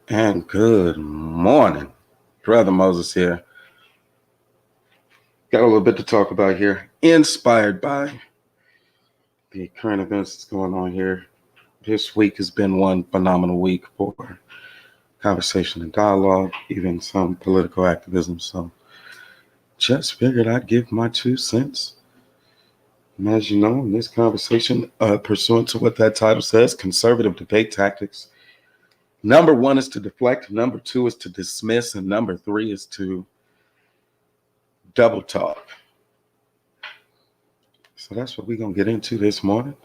And good morning. Brother Moses here. Got a little bit to talk about here. Inspired by the current events that's going on here. This week has been one phenomenal week for conversation and dialogue, even some political activism. So just figured I'd give my 2 cents. And as you know, in this conversation, pursuant to what that title says, conservative debate tactics. Number one is to deflect, number two is to dismiss, and number three is to double talk. So that's what we're going to get into this morning.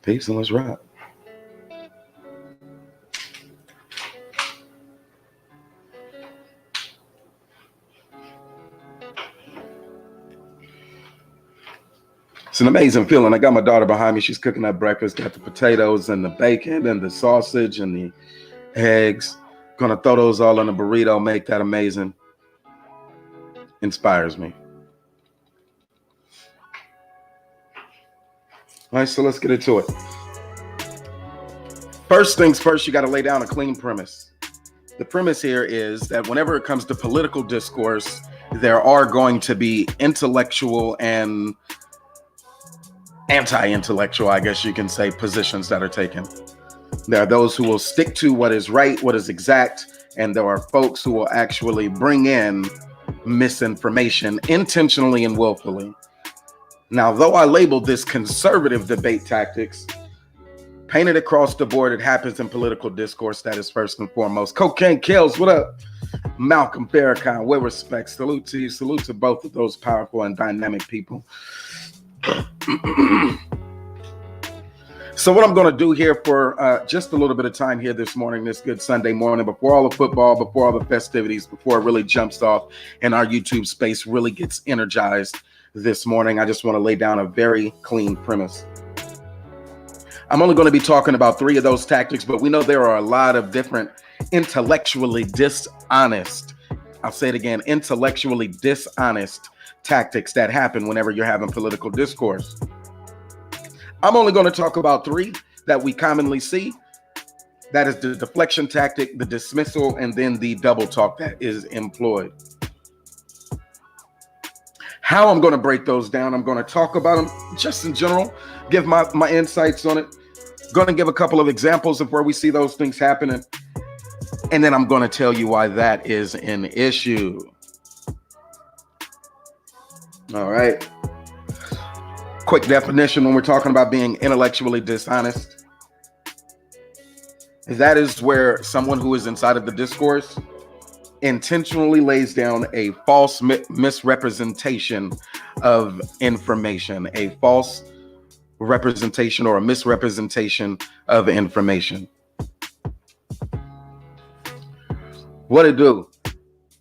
Peace and let's ride. It's an amazing feeling. I got my daughter behind me. She's cooking up breakfast, got the potatoes and the bacon and the sausage and the eggs. Gonna throw those all in a burrito, make that amazing. Inspires me. All right, so let's get into it. First things first, you got to lay down a clean premise. The premise here is that whenever it comes to political discourse, there are going to be intellectual and anti-intellectual, I guess you can say, positions that are taken. There are those who will stick to what is right, what is exact, and there are folks who will actually bring in misinformation intentionally and willfully. Now, though I labeled this conservative debate tactics, painted across the board, it happens in political discourse. That is first and foremost. Cocaine Kills, what up? Malcolm Farrakhan, with respect. Salute to you. Salute to both of those powerful and dynamic people. So what I'm going to do here for just a little bit of time here this morning, this good Sunday morning, before all the football, before all the festivities, before it really jumps off and our YouTube space really gets energized this morning, I just want to lay down a very clean premise. I'm only going to be talking about 3 of those tactics, but we know there are a lot of different intellectually dishonest, I'll say it again, intellectually dishonest tactics that happen whenever you're having political discourse. I'm only going to talk about 3 that we commonly see. That is the deflection tactic, the dismissal, and then the double talk that is employed. How I'm going to break those down, I'm going to talk about them just in general, give my insights on it. Going to give a couple of examples of where we see those things happening. And then I'm going to tell you why that is an issue. All right. Quick definition when we're talking about being intellectually dishonest. That is where someone who is inside of the discourse intentionally lays down a false misrepresentation of information, a false representation or a misrepresentation of information. What it do?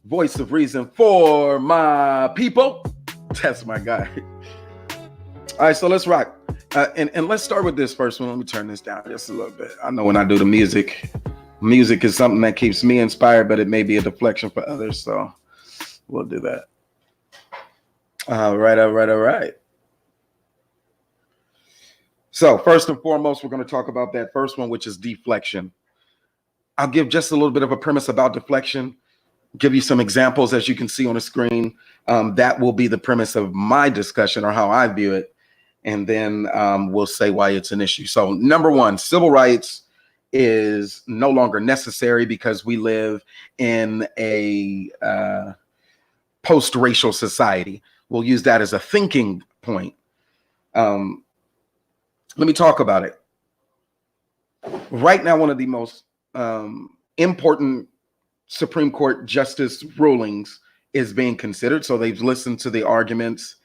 Voice of reason for my people. That's my guy. All right, so let's rock. And let's start with this first one. Let me turn this down just a little bit. I know when I do the music is something that keeps me inspired, but it may be a deflection for others. So we'll do that. All right. So first and foremost, we're going to talk about that first one, which is deflection. I'll give just a little bit of a premise about deflection, give you some examples as you can see on the screen. That will be the premise of my discussion or how I view it. And then we'll say why it's an issue. So number one, civil rights is no longer necessary because we live in a post-racial society. We'll use that as a thinking point. Let me talk about it. Right now, one of the most important Supreme Court justice rulings is being considered. So they've listened to the arguments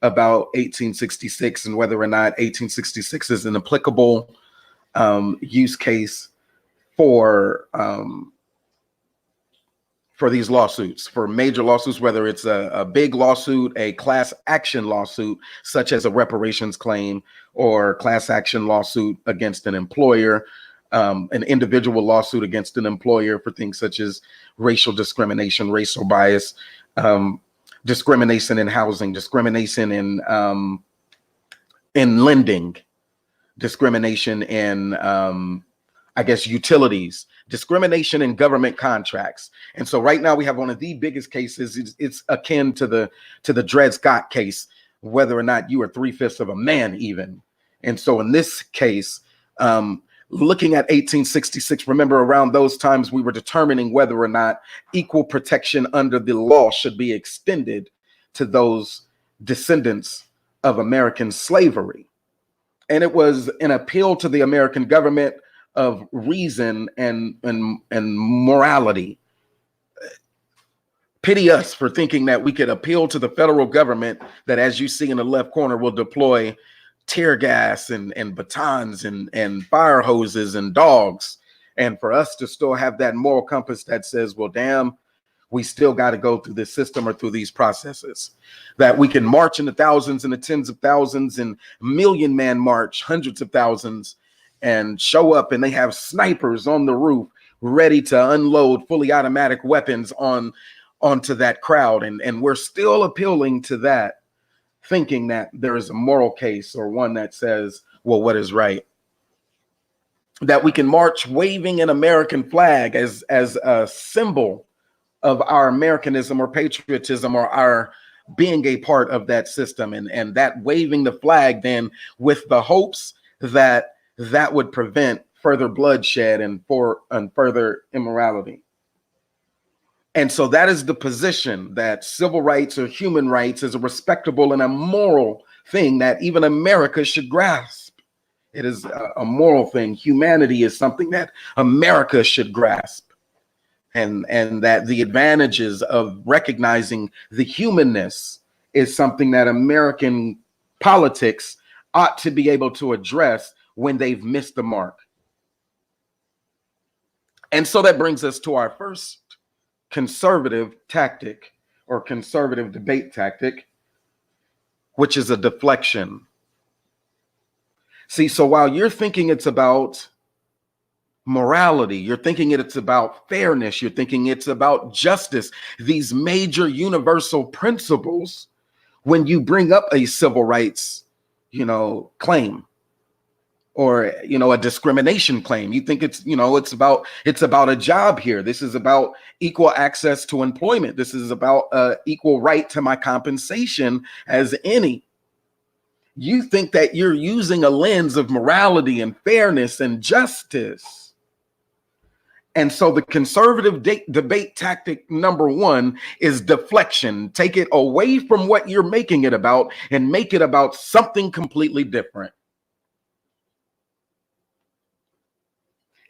about 1866 and whether or not 1866 is an applicable use case for these lawsuits, for major lawsuits, whether it's a big lawsuit, a class action lawsuit, such as a reparations claim, or class action lawsuit against an employer, an individual lawsuit against an employer for things such as racial discrimination, racial bias, discrimination in housing, discrimination in lending, discrimination in I guess, utilities, discrimination in government contracts. And so right now we have one of the biggest cases. It's akin to the Dred Scott case, whether or not you are 3/5 of a man even. And so in this case, looking at 1866, remember around those times we were determining whether or not equal protection under the law should be extended to those descendants of American slavery. And it was an appeal to the American government of reason and morality. Pity us for thinking that we could appeal to the federal government that, as you see in the left corner, will deploy tear gas and batons and fire hoses and dogs. And for us to still have that moral compass that says, well, damn, we still got to go through this system or through these processes, that we can march in the thousands and the tens of thousands and million man march, hundreds of thousands, and show up and they have snipers on the roof ready to unload fully automatic weapons onto that crowd. And we're still appealing to that, thinking that there is a moral case or one that says, well, what is right? That we can march waving an American flag as a symbol of our Americanism or patriotism or our being a part of that system, and that waving the flag then with the hopes that that would prevent further bloodshed and further immorality. And so that is the position that civil rights or human rights is a respectable and a moral thing that even America should grasp. It is a moral thing. Humanity is something that America should grasp. And that the advantages of recognizing the humanness is something that American politics ought to be able to address when they've missed the mark. And so that brings us to our first conservative tactic or conservative debate tactic, which is a deflection. See, so while you're thinking it's about morality, you're thinking it's about fairness, you're thinking it's about justice, these major universal principles, when you bring up a civil rights, claim or, a discrimination claim, you think it's about a job here. This is about equal access to employment. This is about equal right to my compensation as any. You think that you're using a lens of morality and fairness and justice. And so the conservative debate tactic number one is deflection. Take it away from what you're making it about and make it about something completely different.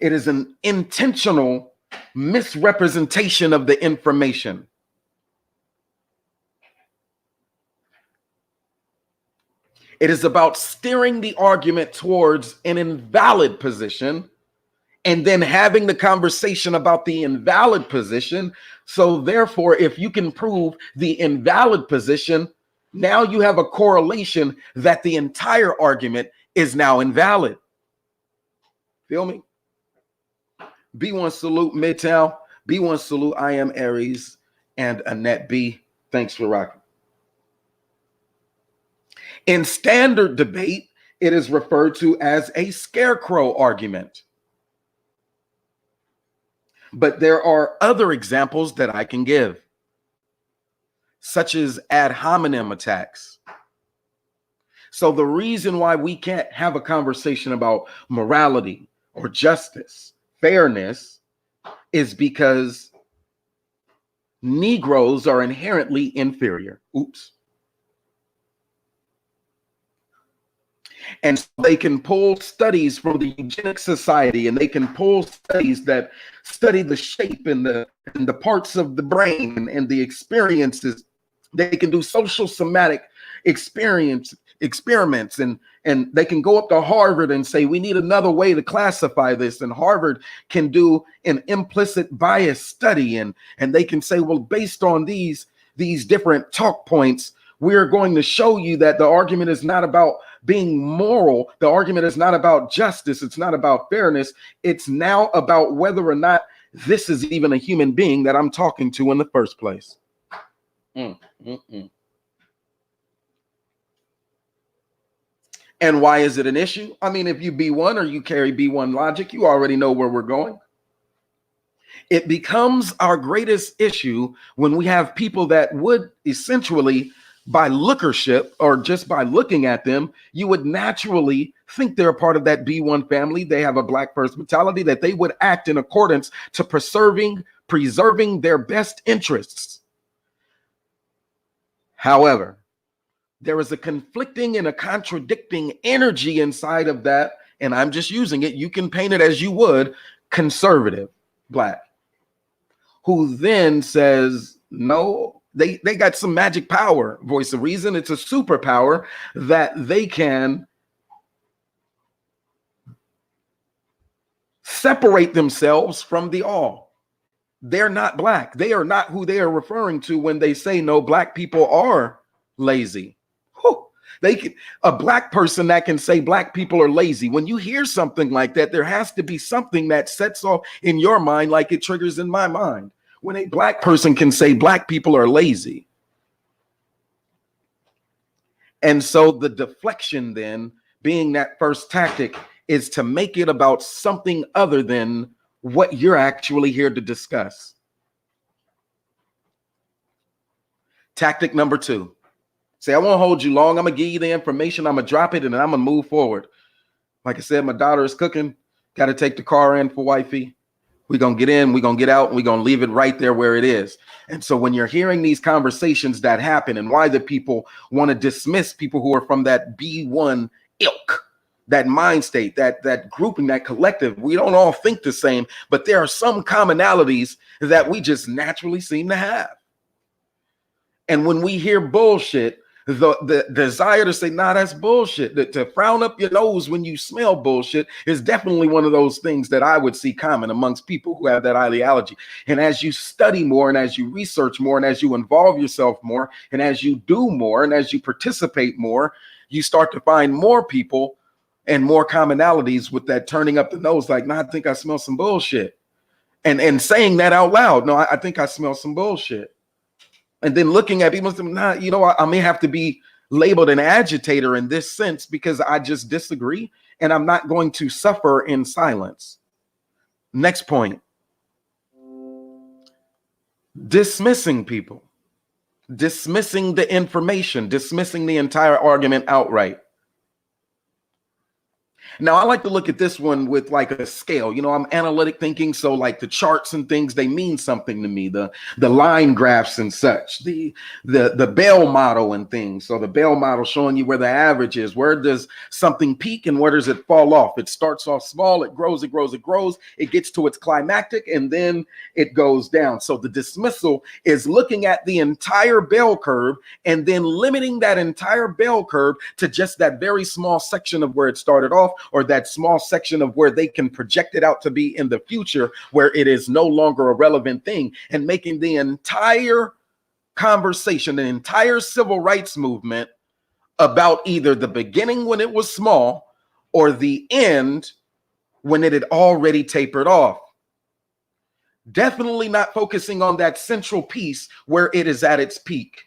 It is an intentional misrepresentation of the information. It is about steering the argument towards an invalid position and then having the conversation about the invalid position. So therefore, if you can prove the invalid position, now you have a correlation that the entire argument is now invalid. Feel me? B1 salute Midtown. B1 salute I am Aries and Annette B. Thanks for rocking. In standard debate, it is referred to as a scarecrow argument. But there are other examples that I can give, such as ad hominem attacks. So the reason why we can't have a conversation about morality or justice, fairness, is because Negroes are inherently inferior. Oops. And so they can pull studies from the Eugenics Society, and they can pull studies that study the shape and the parts of the brain and the experiences. They can do social somatic experiments, and they can go up to Harvard and say, we need another way to classify this. And Harvard can do an implicit bias study, and they can say, well, based on these different talk points, we're going to show you that the argument is not about being moral. The argument is not about justice. It's not about fairness. It's now about whether or not this is even a human being that I'm talking to in the first place. And And why is it an issue? I mean, if you B1 or you carry B1 logic, you already know where we're going. It becomes our greatest issue when we have people that would essentially, by lookership or just by looking at them, you would naturally think they're a part of that B1 family. They have a Black first mentality, that they would act in accordance to preserving their best interests. However, there is a conflicting and a contradicting energy inside of that, and I'm just using it. You can paint it as you would, conservative Black, who then says, no, they got some magic power, voice of reason. It's a superpower that they can separate themselves from the all. They're not Black. They are not who they are referring to when they say, no, Black people are lazy. A Black person that can say Black people are lazy. When you hear something like that, there has to be something that sets off in your mind like it triggers in my mind. When a Black person can say Black people are lazy. And so the deflection then, being that first tactic, is to make it about something other than what you're actually here to discuss. Tactic number 2. Say, I won't hold you long. I'm going to give you the information. I'm going to drop it and then I'm going to move forward. Like I said, my daughter is cooking. Got to take the car in for wifey. We're going to get in, we're going to get out, and we're going to leave it right there where it is. And so when you're hearing these conversations that happen and why the people want to dismiss people who are from that B1 ilk, that mind state, that grouping, that collective, we don't all think the same, but there are some commonalities that we just naturally seem to have. And when we hear bullshit, the desire to say, nah, that's bullshit, to frown up your nose when you smell bullshit is definitely one of those things that I would see common amongst people who have that ideology. And as you study more and as you research more and as you involve yourself more and as you do more and as you participate more, you start to find more people and more commonalities with that turning up the nose, like, nah, I think I smell some bullshit. And saying that out loud, no, I think I smell some bullshit. And then looking at people, nah, you know, I may have to be labeled an agitator in this sense because I just disagree and I'm not going to suffer in silence. Next point. Dismissing people, dismissing the information, dismissing the entire argument outright. Now, I like to look at this one with like a scale. You know, I'm analytic thinking, so like the charts and things, they mean something to me. The line graphs and such, the Bell model and things. So the Bell model showing you where the average is. Where does something peak and where does it fall off? It starts off small, it grows, it grows, it grows. It gets to its climactic and then it goes down. So the dismissal is looking at the entire bell curve and then limiting that entire bell curve to just that very small section of where it started off, or that small section of where they can project it out to be in the future, where it is no longer a relevant thing, and making the entire conversation, the entire civil rights movement, about either the beginning when it was small or the end when it had already tapered off. Definitely not focusing on that central piece where it is at its peak.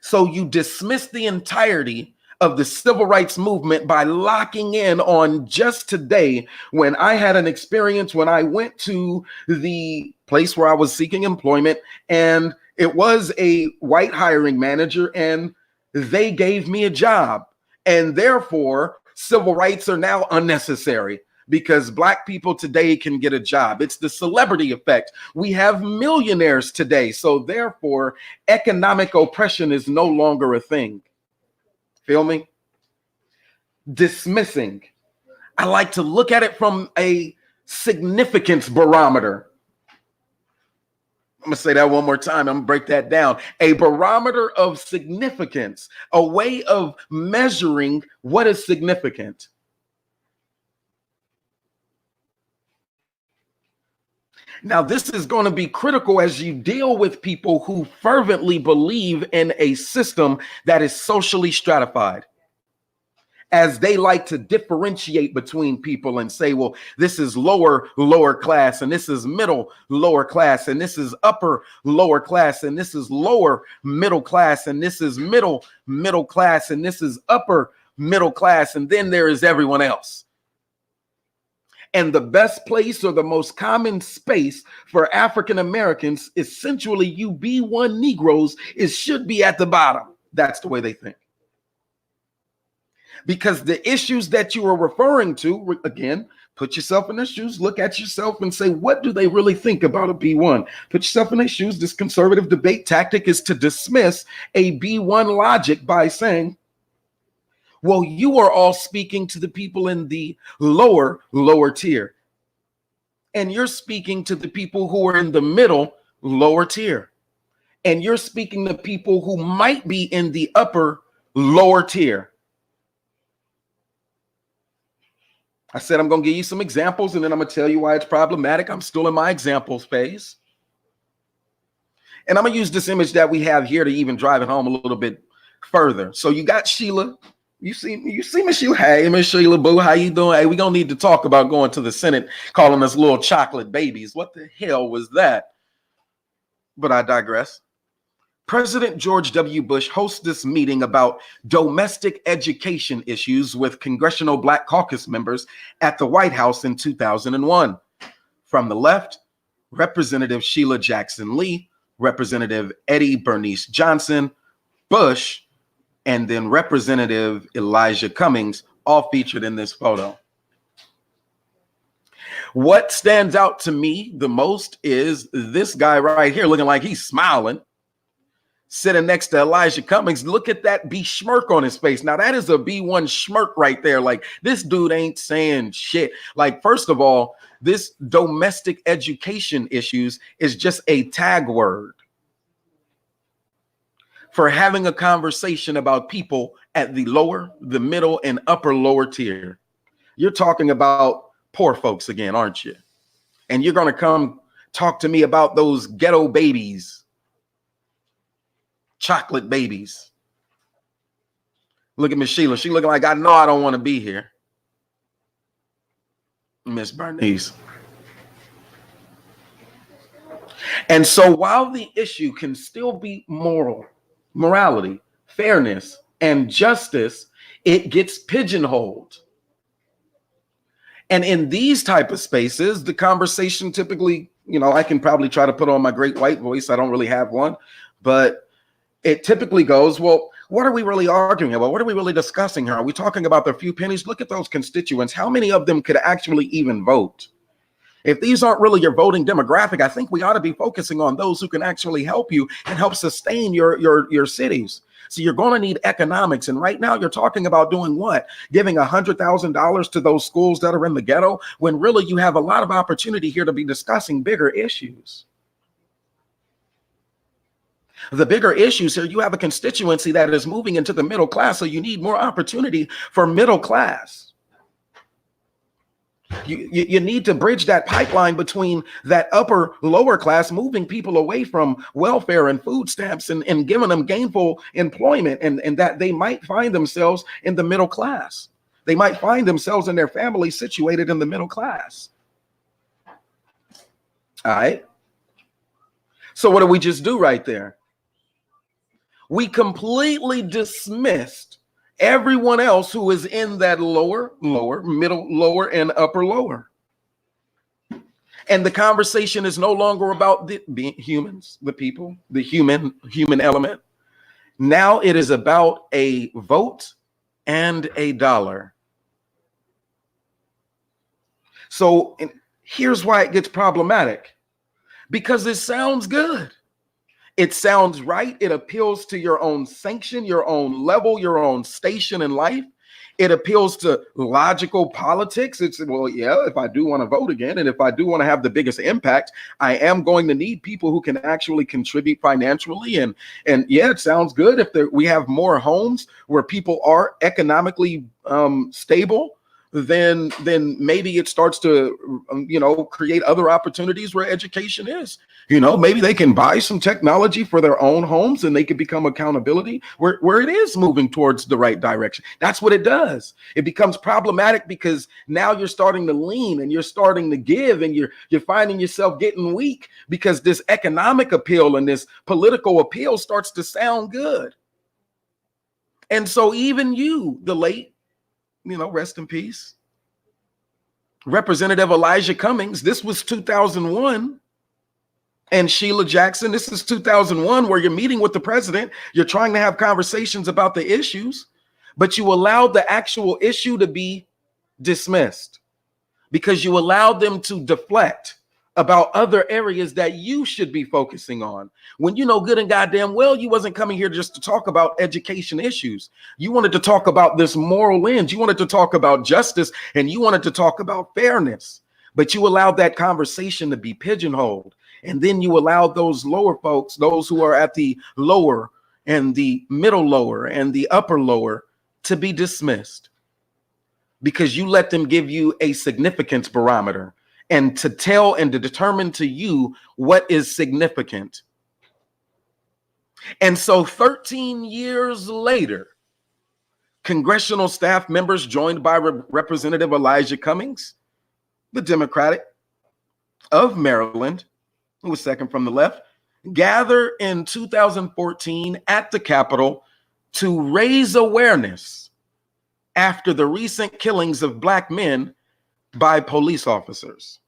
So you dismiss the entirety of the civil rights movement by locking in on just today, when I had an experience when I went to the place where I was seeking employment, and it was a white hiring manager, and they gave me a job, and therefore civil rights are now unnecessary because Black people today can get a job. It's the celebrity effect. We have millionaires today, so therefore economic oppression is no longer a thing. Feel me? Dismissing. I like to look at it from a significance barometer. I'm going to say that one more time. I'm going to break that down. A barometer of significance, a way of measuring what is significant. Now, this is going to be critical as you deal with people who fervently believe in a system that is socially stratified. as they like to differentiate between people and say, well, this is lower class, and this is lower class, and this is lower class, and this is lower middle class, and this is middle class, and this is upper middle class, and then there is everyone else. And the best place, or the most common space for African Americans, essentially you B1 Negroes, should be at the bottom. That's the way they think. Because the issues that you are referring to, again, put yourself in their shoes, look at yourself and say, what do they really think about a B1? Put yourself in their shoes. This conservative debate tactic is to dismiss a B1 logic by saying, well, you are all speaking to the people in the lower tier. And you're speaking to the people who are in the middle, lower tier. And you're speaking to people who might be in the upper, lower tier. I said I'm going to give you some examples, and then I'm going to tell you why it's problematic. I'm still in my examples phase. And I'm going to use this image that we have here to even drive it home a little bit further. So you got Sheila. You see Miss Sheila. Hey, Miss Sheila Boo, how you doing? Hey, we're going to need to talk about going to the Senate, calling us little chocolate babies. What the hell was that? But I digress. President George W. Bush hosts this meeting about domestic education issues with Congressional Black Caucus members at the White House in 2001. From the left, Representative Sheila Jackson Lee, Representative Eddie Bernice Johnson, Bush, and then Representative Elijah Cummings, all featured in this photo. What stands out to me the most is this guy right here looking like he's smiling, sitting next to Elijah Cummings. Look at that B-schmirk on his face. Now, that is a B1 schmirk right there. Like, this dude ain't saying shit. Like, first of all, this domestic education issues is just a tag word for having a conversation about people at the lower, the middle, and upper lower tier. You're talking about poor folks again, aren't you? And you're going to come talk to me about those ghetto babies, chocolate babies. Look at Miss Sheila. She looking like, I know I don't want to be here. Miss Bernice. And so while the issue can still be morality, fairness, and justice, it gets pigeonholed. And in these type of spaces, the conversation typically, I can probably try to put on my great white voice. I don't really have one, but it typically goes, well, what are we really arguing about? What are we really discussing here? Are we talking about the few pennies? Look at those constituents. How many of them could actually even vote? If these aren't really your voting demographic, I think we ought to be focusing on those who can actually help you and help sustain your cities. So you're going to need economics. And right now you're talking about doing what? Giving $100,000 to those schools that are in the ghetto, when really you have a lot of opportunity here to be discussing bigger issues. The bigger issues here, you have a constituency that is moving into the middle class. So you need more opportunity for middle class. You need to bridge that pipeline between that upper lower class, moving people away from welfare and food stamps and giving them gainful employment, and that they might find themselves in the middle class. They might find themselves and their family situated in the middle class. All right. So what do we just do right there? We completely dismissed everyone else who is in that lower, middle, lower, and upper lower. And the conversation is no longer about the humans, the people, the human element. Now it is about a vote and a dollar. So here's why it gets problematic. Because it sounds good. It sounds right. It appeals to your own sanction, your own level, your own station in life. It appeals to logical politics. It's, well, yeah, if I do want to vote again, and if I do want to have the biggest impact, I am going to need people who can actually contribute financially. And yeah, it sounds good if we have more homes where people are economically stable, then maybe it starts to create other opportunities where education is. Maybe they can buy some technology for their own homes and they can become accountability where it is moving towards the right direction. That's what it does. It becomes problematic because now you're starting to lean and you're starting to give, and you're finding yourself getting weak because this economic appeal and this political appeal starts to sound good. And so even you, the late, rest in peace, Representative Elijah Cummings, this was 2001. And Sheila Jackson, this is 2001, where you're meeting with the president. You're trying to have conversations about the issues, but you allowed the actual issue to be dismissed because you allowed them to deflect about other areas that you should be focusing on, when you know good and goddamn well you wasn't coming here just to talk about education issues. You wanted to talk about this moral lens. You wanted to talk about justice, and you wanted to talk about fairness, but you allowed that conversation to be pigeonholed. And then you allowed those lower folks, those who are at the lower and the middle lower and the upper lower, to be dismissed because you let them give you a significance barometer and to tell and to determine to you what is significant. And so 13 years later, congressional staff members joined by Representative Elijah Cummings, the Democratic of Maryland, who was second from the left, gather in 2014 at the Capitol to raise awareness after the recent killings of Black men by police officers.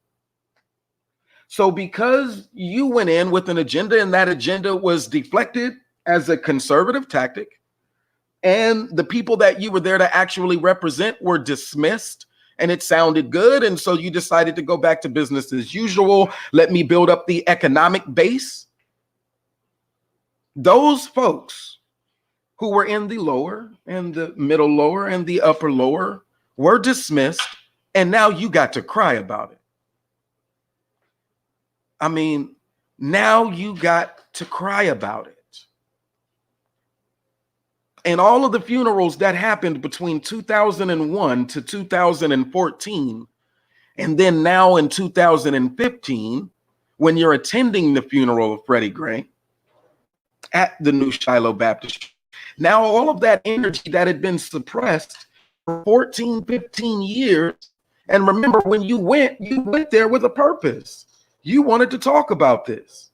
So because you went in with an agenda and that agenda was deflected as a conservative tactic, and the people that you were there to actually represent were dismissed, and it sounded good, and so you decided to go back to business as usual. Let me build up the economic base. Those folks who were in the lower and the middle lower and the upper lower were dismissed, and now you got to cry about it. I mean, now you got to cry about it. And all of the funerals that happened between 2001 to 2014, and then now in 2015, when you're attending the funeral of Freddie Gray at the New Shiloh Baptist, now all of that energy that had been suppressed for 14, 15 years. And remember, when you went there with a purpose. You wanted to talk about this.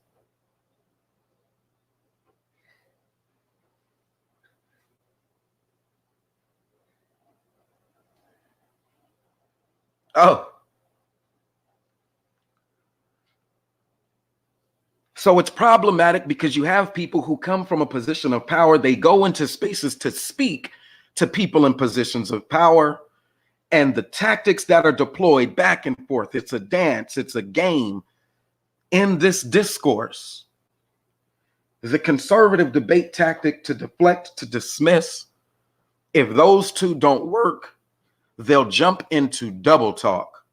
Oh. So it's problematic because you have people who come from a position of power. They go into spaces to speak to people in positions of power, and the tactics that are deployed back and forth, it's a dance, it's a game in this discourse. The conservative debate tactic to deflect, to dismiss. If those two don't work, they'll jump into double talk.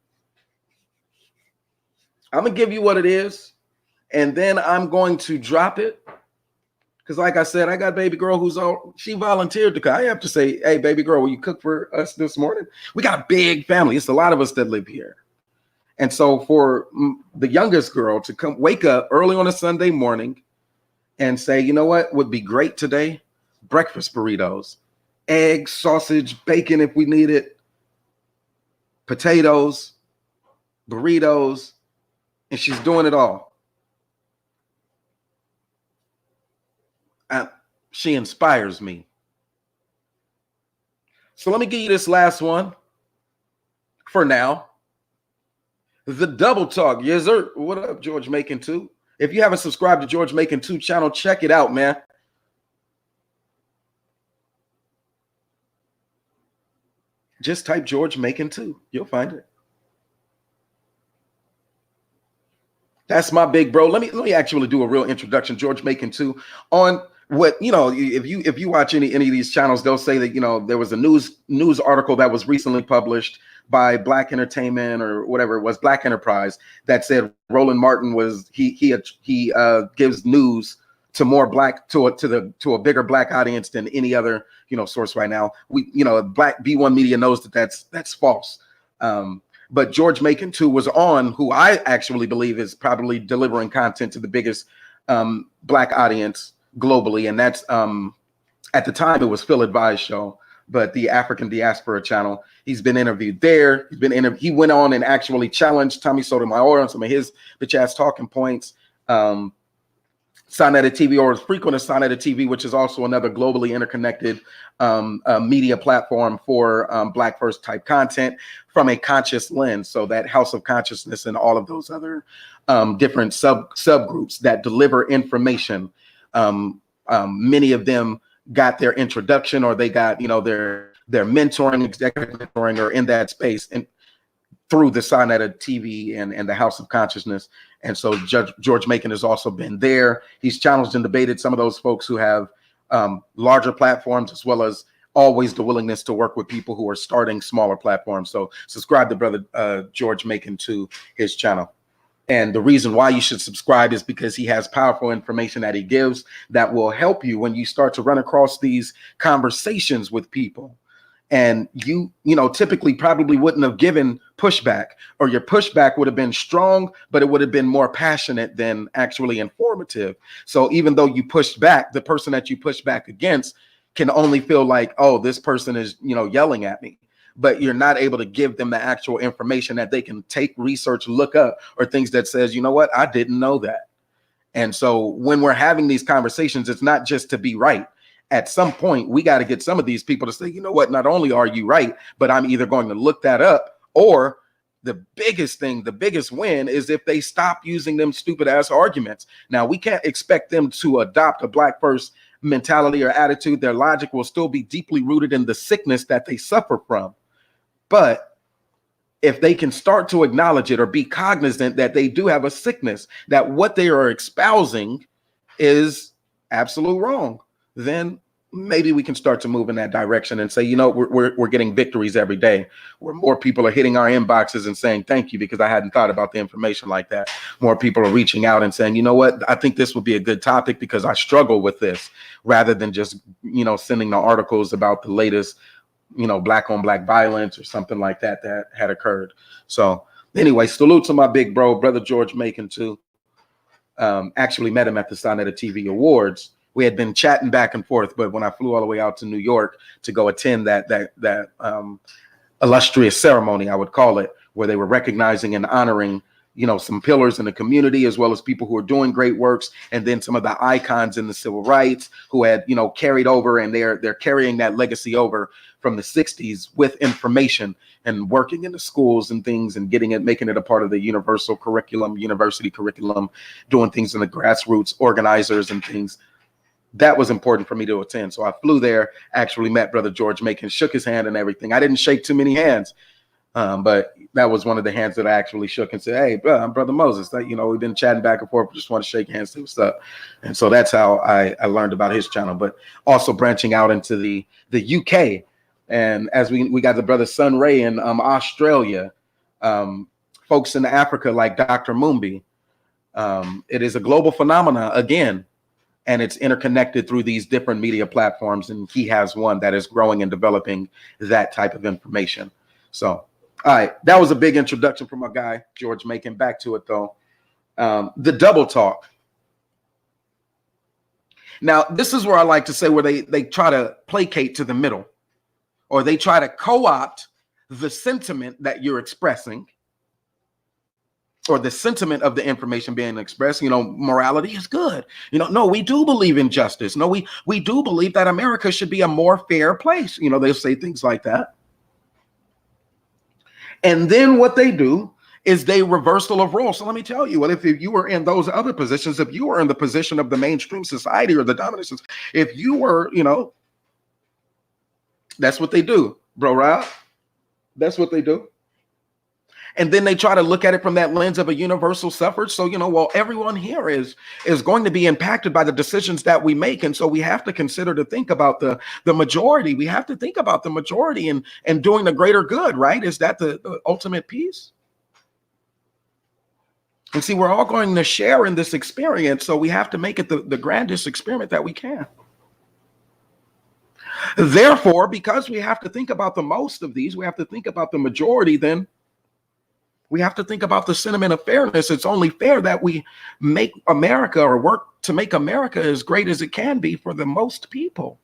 I'm going to give you what it is, and then I'm going to drop it. Because like I said, I got baby girl she volunteered to cook. I have to say, hey, baby girl, will you cook for us this morning? We got a big family. It's a lot of us that live here. And so for the youngest girl to come wake up early on a Sunday morning and say, you know what would be great today? Breakfast burritos, eggs, sausage, bacon if we need it, potatoes, burritos, and she's doing it all. She inspires me. So let me give you this last one for now. The double talk. Yes, sir. What up, George Macon 2? If you haven't subscribed to George Macon 2 channel, check it out, man. Just type George Macon 2. You'll find it. That's my big bro. Let me actually do a real introduction. George Macon 2 on what, if you watch any of these channels, they'll say that, there was a news article that was recently published by Black Entertainment or whatever it was, Black Enterprise, that said Roland Martin was he gives news to more black to a bigger black audience than any other source right now. We Black B1 Media knows that that's false. But George Macon too was on, who I actually believe is probably delivering content to the biggest black audience globally, and that's at the time it was Phil Advise show, but the African Diaspora channel. He's been interviewed there. He went on and actually challenged Tommy Sotomayor on some of his bitch ass talking points. Sonetta TV, or as frequent as Sonetta TV, which is also another globally interconnected media platform for Black First type content from a conscious lens. So that House of Consciousness and all of those other different subgroups that deliver information. Many of them got their introduction, or they got their mentoring, executive mentoring, or in that space, and through the Sonetta TV and the House of Consciousness. And so George Macon has also been there. He's challenged and debated some of those folks who have larger platforms, as well as always the willingness to work with people who are starting smaller platforms. So subscribe to brother George Macon to his channel. And the reason why you should subscribe is because he has powerful information that he gives that will help you when you start to run across these conversations with people. And you typically probably wouldn't have given pushback, or your pushback would have been strong, but it would have been more passionate than actually informative. So even though you pushed back, the person that you pushed back against can only feel like, oh, this person is, yelling at me. But you're not able to give them the actual information that they can take, research, look up, or things that says, you know what, I didn't know that. And so when we're having these conversations, it's not just to be right. At some point, we got to get some of these people to say, you know what, not only are you right, but I'm either going to look that up, or the biggest thing, the biggest win is if they stop using them stupid ass arguments. Now, we can't expect them to adopt a Black First mentality or attitude. Their logic will still be deeply rooted in the sickness that they suffer from. But if they can start to acknowledge it, or be cognizant that they do have a sickness, that what they are espousing is absolute wrong, then maybe we can start to move in that direction and say, we're getting victories every day, where more people are hitting our inboxes and saying, thank you, because I hadn't thought about the information like that. More people are reaching out and saying, you know what, I think this would be a good topic because I struggle with this, rather than just, sending the articles about the latest, black on black violence or something like that had occurred. So anyway, salute to my big bro, brother George Macon too. Actually met him at the Sonetta TV Awards. We had been chatting back and forth, but when I flew all the way out to New York to go attend that illustrious ceremony, I would call it, where they were recognizing and honoring, some pillars in the community, as well as people who are doing great works, and then some of the icons in the civil rights who had, carried over, and they're carrying that legacy over from the 60s with information and working in the schools and things, and making it a part of the universal curriculum, university curriculum, doing things in the grassroots, organizers and things. That was important for me to attend. So I flew there, actually met brother George Macon, shook his hand and everything. I didn't shake too many hands, but that was one of the hands that I actually shook and said, hey, bro, I'm brother Moses. We've been chatting back and forth. Just want to shake hands, see what's up. And so that's how I learned about his channel, but also branching out into the UK. And as we got the brother Sun Ray in Australia, folks in Africa like Dr. Mumbi. It is a global phenomena again. And it's interconnected through these different media platforms. And he has one that is growing and developing that type of information. So, all right, that was a big introduction from my guy, George Macon. Back to it, though. The double talk. Now, this is where I like to say where they try to placate to the middle, or they try to co-opt the sentiment that you're expressing, or the sentiment of the information being expressed. Morality is good. No, we do believe in justice. No, we do believe that America should be a more fair place. They'll say things like that. And then what they do is they reversal of roles. So let me tell you, well, if you were in those other positions, if you were in the position of the mainstream society or the dominant, if you were, that's what they do, bro, Rob. That's what they do. And then they try to look at it from that lens of a universal suffrage. So, well, everyone here is going to be impacted by the decisions that we make. And so we have to consider to think about the majority. We have to think about the majority and doing the greater good, right? Is that the ultimate peace? And see, we're all going to share in this experience, so we have to make it the grandest experiment that we can. Therefore, because we have to think about the most of these, we have to think about the majority, then we have to think about the sentiment of fairness. It's only fair that we make America, or work to make America as great as it can be for the most people,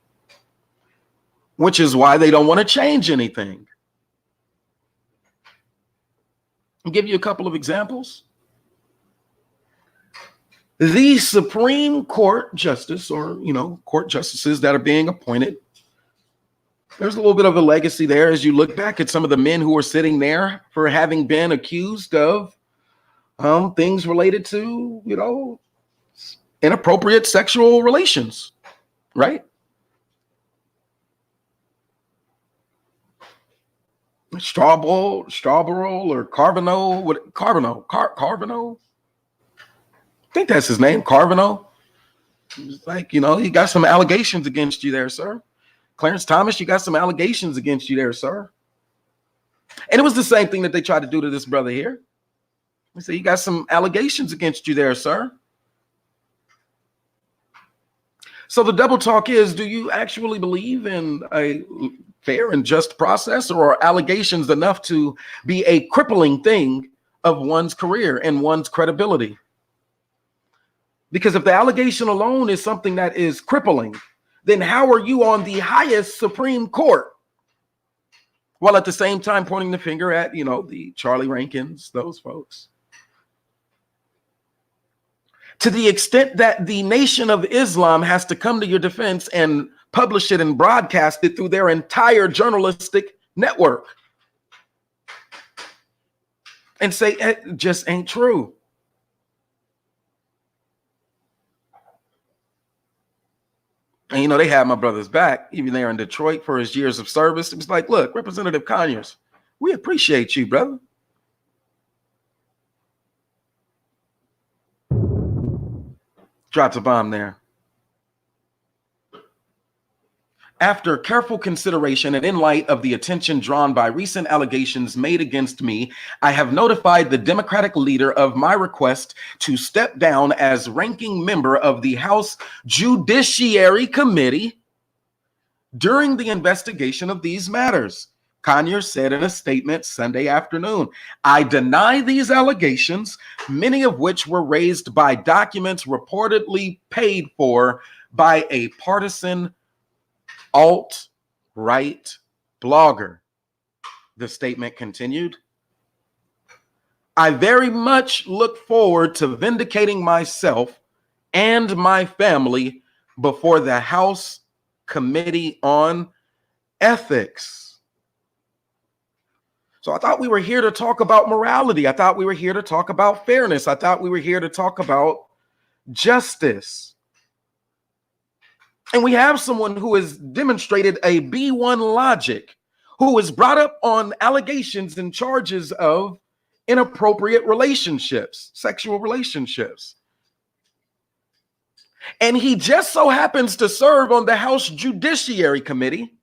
which is why they don't want to change anything. I'll give you a couple of examples. The Supreme Court justice, or, court justices that are being appointed, there's a little bit of a legacy there as you look back at some of the men who are sitting there for having been accused of things related to, inappropriate sexual relations, right? Strawborough or Carvino. I think that's his name, Carvino. It's like, you got some allegations against you there, sir. Clarence Thomas, you got some allegations against you there, sir. And it was the same thing that they tried to do to this brother here. They say, you got some allegations against you there, sir. So the double talk is, do you actually believe in a fair and just process, or are allegations enough to be a crippling thing of one's career and one's credibility? Because if the allegation alone is something that is crippling, then how are you on the highest Supreme Court, while at the same time pointing the finger at, the Charlie Rankins, those folks? To the extent that the Nation of Islam has to come to your defense and publish it and broadcast it through their entire journalistic network and say it just ain't true. And, they had my brother's back, even there in Detroit, for his years of service. It was like, look, Representative Conyers, we appreciate you, brother. Dropped a bomb there. After careful consideration and in light of the attention drawn by recent allegations made against me, I have notified the Democratic leader of my request to step down as ranking member of the House Judiciary Committee during the investigation of these matters. Conyers said in a statement Sunday afternoon, I deny these allegations, many of which were raised by documents reportedly paid for by a partisan alt-right blogger. The statement continued, I very much look forward to vindicating myself and my family before the House Committee on Ethics. So I thought we were here to talk about morality. I thought we were here to talk about fairness. I thought we were here to talk about justice. And we have someone who has demonstrated a B1 logic, who was brought up on allegations and charges of inappropriate relationships, sexual relationships. And he just so happens to serve on the House Judiciary Committee,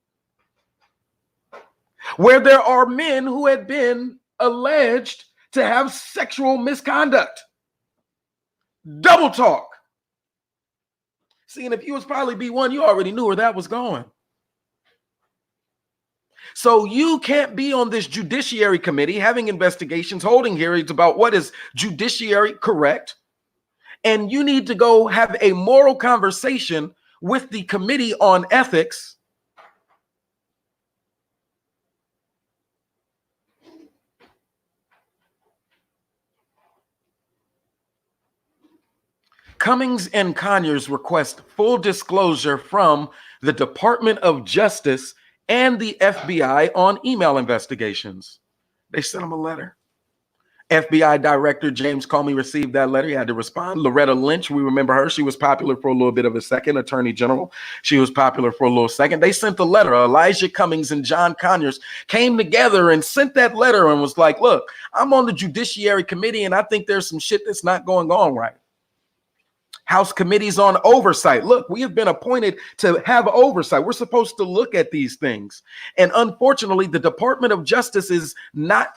where there are men who had been alleged to have sexual misconduct. Double talk. See, and if you was probably B1, you already knew where that was going. So you can't be on this Judiciary Committee having investigations, holding hearings about what is judiciary correct, and you need to go have a moral conversation with the Committee on Ethics. Cummings and Conyers request full disclosure from the Department of Justice and the FBI on email investigations. They sent him a letter. FBI Director James Comey received that letter. He had to respond. Loretta Lynch, we remember her. She was popular for a little bit of a second. Attorney General. She was popular for a little second. They sent the letter. Elijah Cummings and John Conyers came together and sent that letter and was like, look, I'm on the Judiciary Committee and I think there's some shit that's not going on right. House committees on oversight. Look, we have been appointed to have oversight. We're supposed to look at these things. And unfortunately, the Department of Justice is not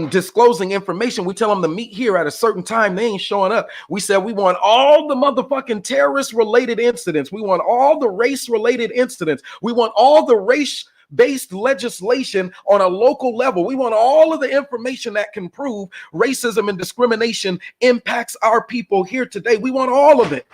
disclosing information. We tell them to meet here at a certain time. They ain't showing up. We said we want all the motherfucking terrorist related incidents. We want all the race related incidents. We want all the race based legislation on a local level. We want all of the information that can prove racism and discrimination impacts our people here today. We want all of it.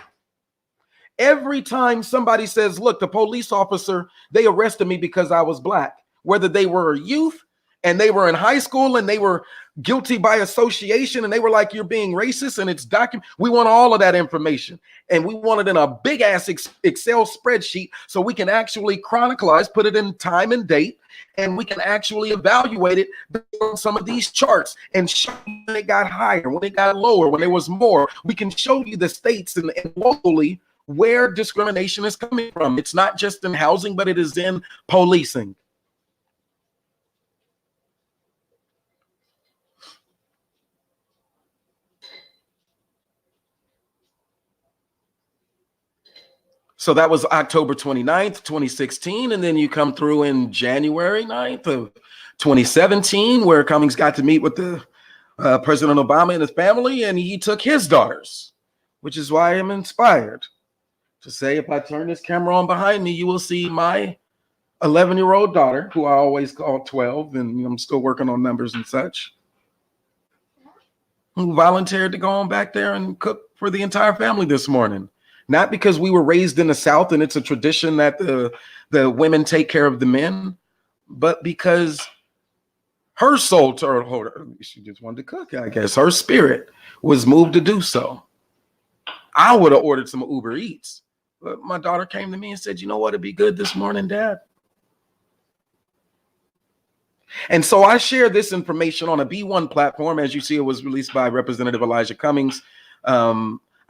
Every time somebody says, look, the police officer, they arrested me because I was black, whether they were a youth and they were in high school and they were guilty by association and they were like, you're being racist, and it's documented. We want all of that information, and we want it in a big ass Excel spreadsheet so we can actually chronicleize, put it in time and date, and we can actually evaluate it on some of these charts and show you when it got higher, when it got lower, when there was more. We can show you the states and locally where discrimination is coming from. It's not just in housing, but it is in policing. So that was October 29th, 2016. And then you come through in January 9th of 2017, where Cummings got to meet with the President Obama and his family, and he took his daughters, which is why I'm inspired to say, if I turn this camera on behind me, you will see my 11-year-old daughter, who I always call 12, and I'm still working on numbers and such, who volunteered to go on back there and cook for the entire family this morning. Not because we were raised in the South and it's a tradition that the women take care of the men, but because her soul told her, she just wanted to cook, I guess. Her spirit was moved to do so. I would have ordered some Uber Eats, but my daughter came to me and said, you know what, it'd be good this morning, Dad. And so I share this information on a B1 platform. As you see, it was released by Representative Elijah Cummings.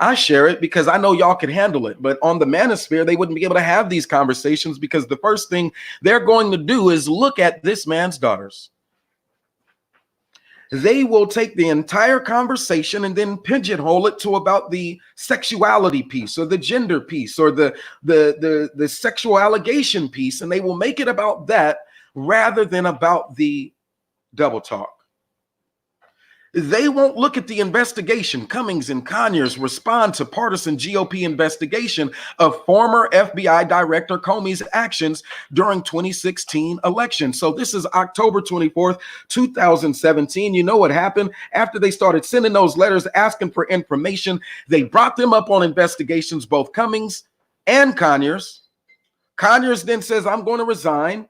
I share it because I know y'all can handle it, but on the manosphere, they wouldn't be able to have these conversations because the first thing they're going to do is look at this man's daughters. They will take the entire conversation and then pigeonhole it to about the sexuality piece or the gender piece or the sexual allegation piece, and they will make it about that rather than about the double talk. They won't look at the investigation. Cummings and Conyers respond to partisan GOP investigation of former FBI Director Comey's actions during 2016 election. So this is October 24th, 2017. You know what happened? After they started sending those letters asking for information, they brought them up on investigations, both Cummings and Conyers. Conyers then says, I'm going to resign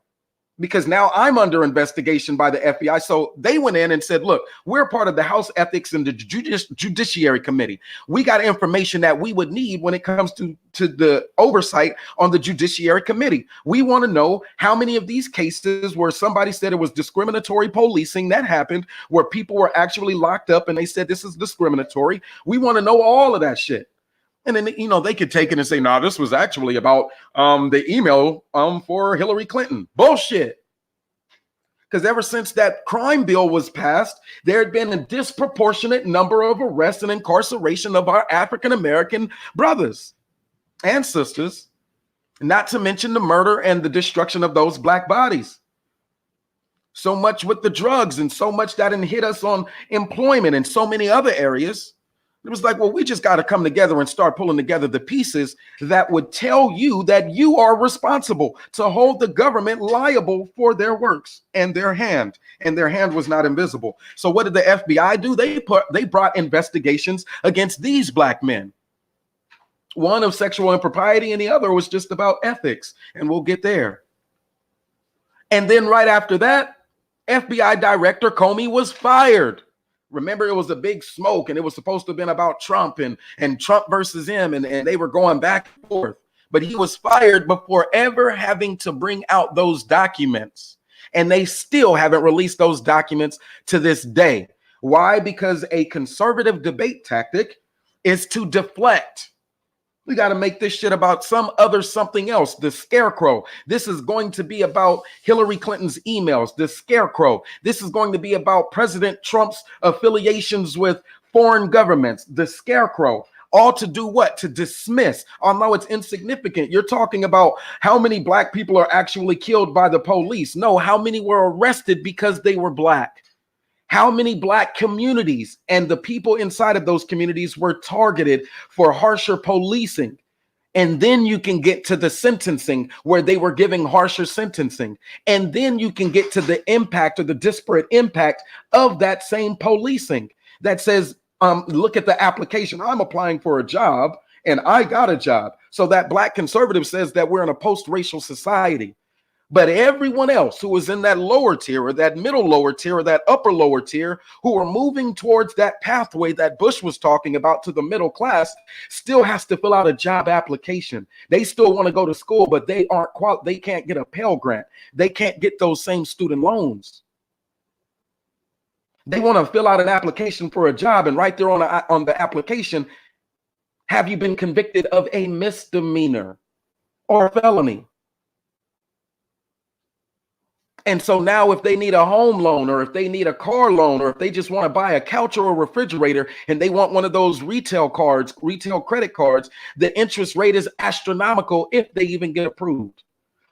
because now I'm under investigation by the FBI. So they went in and said, look, we're part of the House Ethics and the Judiciary Committee. We got information that we would need when it comes to the oversight on the Judiciary Committee. We want to know how many of these cases where somebody said it was discriminatory policing that happened, where people were actually locked up and they said this is discriminatory. We want to know all of that shit. And then, you know, they could take it and say, no, this was actually about the email for Hillary Clinton. Bullshit. Because ever since that crime bill was passed, there had been a disproportionate number of arrests and incarceration of our African-American brothers and sisters, not to mention the murder and the destruction of those black bodies. So much with the drugs and so much that hit us on employment and so many other areas. It was like, well, we just got to come together and start pulling together the pieces that would tell you that you are responsible to hold the government liable for their works and their hand was not invisible. So what did the FBI do? They brought investigations against these black men. One of sexual impropriety and the other was just about ethics. And we'll get there. And then right after that, FBI Director Comey was fired. Remember, it was a big smoke and it was supposed to have been about Trump and Trump versus him. And they were going back and forth. But he was fired before ever having to bring out those documents. And they still haven't released those documents to this day. Why? Because a conservative debate tactic is to deflect. We got to make this shit about some other something else. The scarecrow. This is going to be about Hillary Clinton's emails. The scarecrow. This is going to be about President Trump's affiliations with foreign governments. The scarecrow. All to do what? To dismiss. Although it's insignificant. You're talking about how many black people are actually killed by the police. No, how many were arrested because they were black. How many black communities and the people inside of those communities were targeted for harsher policing? And then you can get to the sentencing where they were giving harsher sentencing. And then you can get to the impact or the disparate impact of that same policing that says, look at the application. I'm applying for a job and I got a job. So that black conservative says that we're in a post-racial society. But everyone else who was in that lower tier or that middle lower tier or that upper lower tier who are moving towards that pathway that Bush was talking about to the middle class still has to fill out a job application. They still want to go to school, but they they can't get a Pell Grant. They can't get those same student loans. They want to fill out an application for a job, and right there on the application, have you been convicted of a misdemeanor or a felony? And so now if they need a home loan or if they need a car loan or if they just want to buy a couch or a refrigerator and they want one of those retail credit cards, the interest rate is astronomical if they even get approved.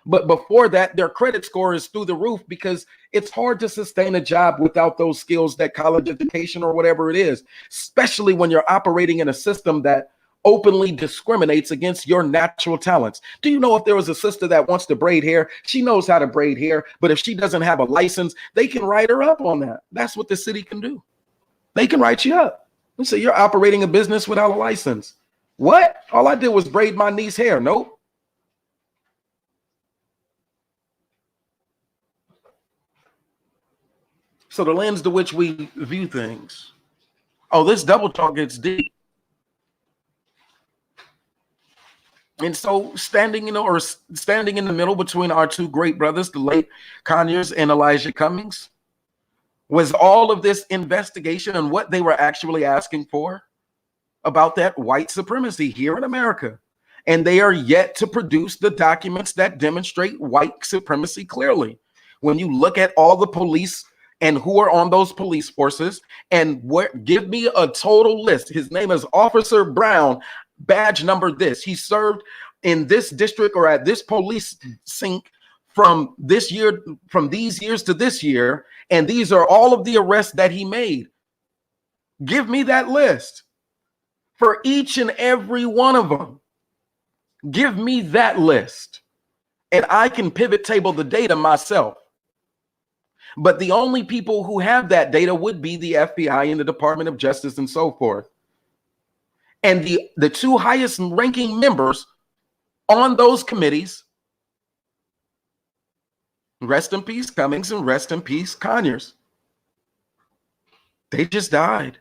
But before that, their credit score is through the roof because it's hard to sustain a job without those skills, that college education or whatever it is, especially when you're operating in a system that openly discriminates against your natural talents. Do you know if there was a sister that wants to braid hair, she knows how to braid hair, but if she doesn't have a license, they can write her up on that. That's what the city can do. They can write you up and say you're operating a business without a license. What? All I did was braid my niece's hair. Nope. So the lens to which we view things. Oh, this double talk gets deep. And so standing in the middle between our two great brothers, the late Conyers and Elijah Cummings, was all of this investigation and what they were actually asking for about that white supremacy here in America. And they are yet to produce the documents that demonstrate white supremacy clearly. When you look at all the police and who are on those police forces, and give me a total list. His name is Officer Brown, badge number this. He served in this district or at this police sink from this year, from these years to this year, and these are all of the arrests that he made. Give me that list for each and every one of them. Give me that list, and I can pivot table the data myself. But the only people who have that data would be the FBI and the Department of Justice and so forth. And the two highest ranking members on those committees, rest in peace Cummings and rest in peace Conyers, they just died.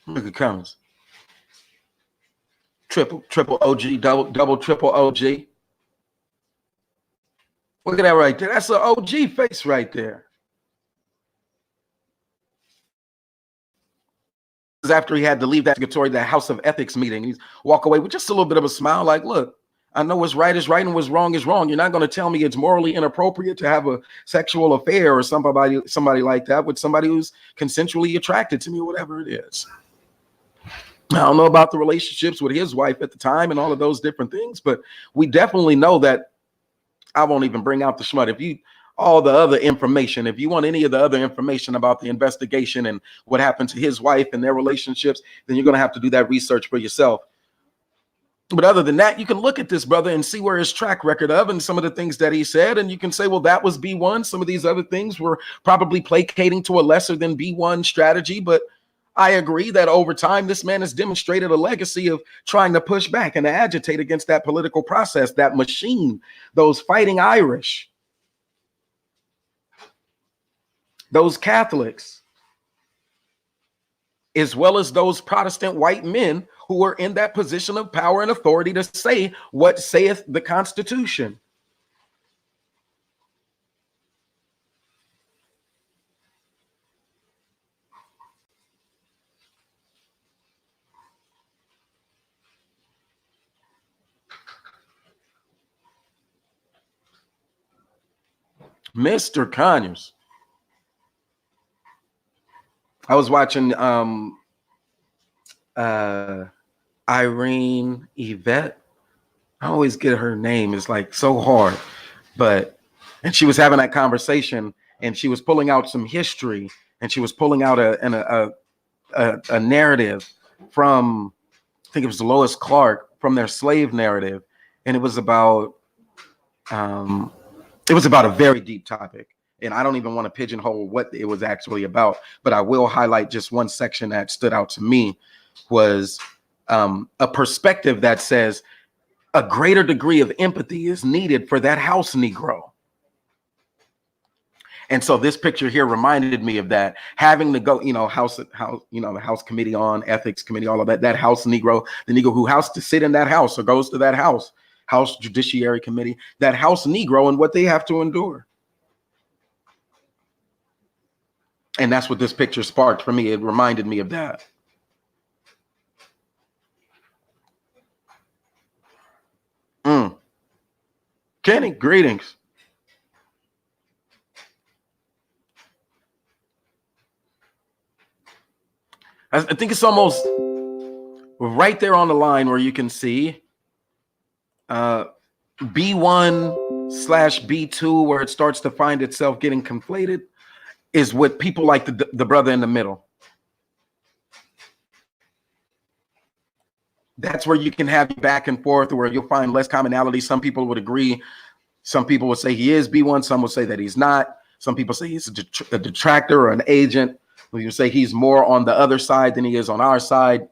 Look at Cummings. Triple OG, double triple OG. Look at that right there. That's an OG face right there. After he had to leave that House of Ethics meeting, he's walk away with just a little bit of a smile, like, look, I know what's right is right and what's wrong is wrong. You're not going to tell me it's morally inappropriate to have a sexual affair or somebody like that with somebody who's consensually attracted to me, or whatever it is. I don't know about the relationships with his wife at the time and all of those different things, but we definitely know that. I won't even bring out the smut. If you all the other information, if you want any of the other information about the investigation and what happened to his wife and their relationships, then you're going to have to do that research for yourself. But other than that, you can look at this brother and see where his track record of and some of the things that he said, and you can say, well, that was B1. Some of these other things were probably placating to a lesser than B1 strategy, but I agree that over time, this man has demonstrated a legacy of trying to push back and to agitate against that political process, that machine, those fighting Irish, those Catholics, as well as those Protestant white men who are in that position of power and authority to say what saith the Constitution. Mr. Conyers. I was watching Irene Yvette I always get her name. It's like so hard. And she was having that conversation, and she was pulling out some history, and she was pulling out a narrative from, I think it was Lois Clark, from their slave narrative. And it was about a very deep topic. And I don't even want to pigeonhole what it was actually about, but I will highlight just one section that stood out to me was a perspective that says a greater degree of empathy is needed for that house Negro. And so this picture here reminded me of that, having to go, the House Committee on Ethics Committee, all of that house Negro, the Negro who has to sit in that house or goes to that House Judiciary Committee, that house Negro, and what they have to endure. And that's what this picture sparked for me. It reminded me of that. Kenny, greetings. I think it's almost right there on the line where you can see B1/B2, where it starts to find itself getting conflated, is with people like the brother in the middle. That's where you can have back and forth, where you'll find less commonality. Some people would agree. Some people would say he is B1. Some would say that he's not. Some people say he's a detractor or an agent. We would say he's more on the other side than he is on our side.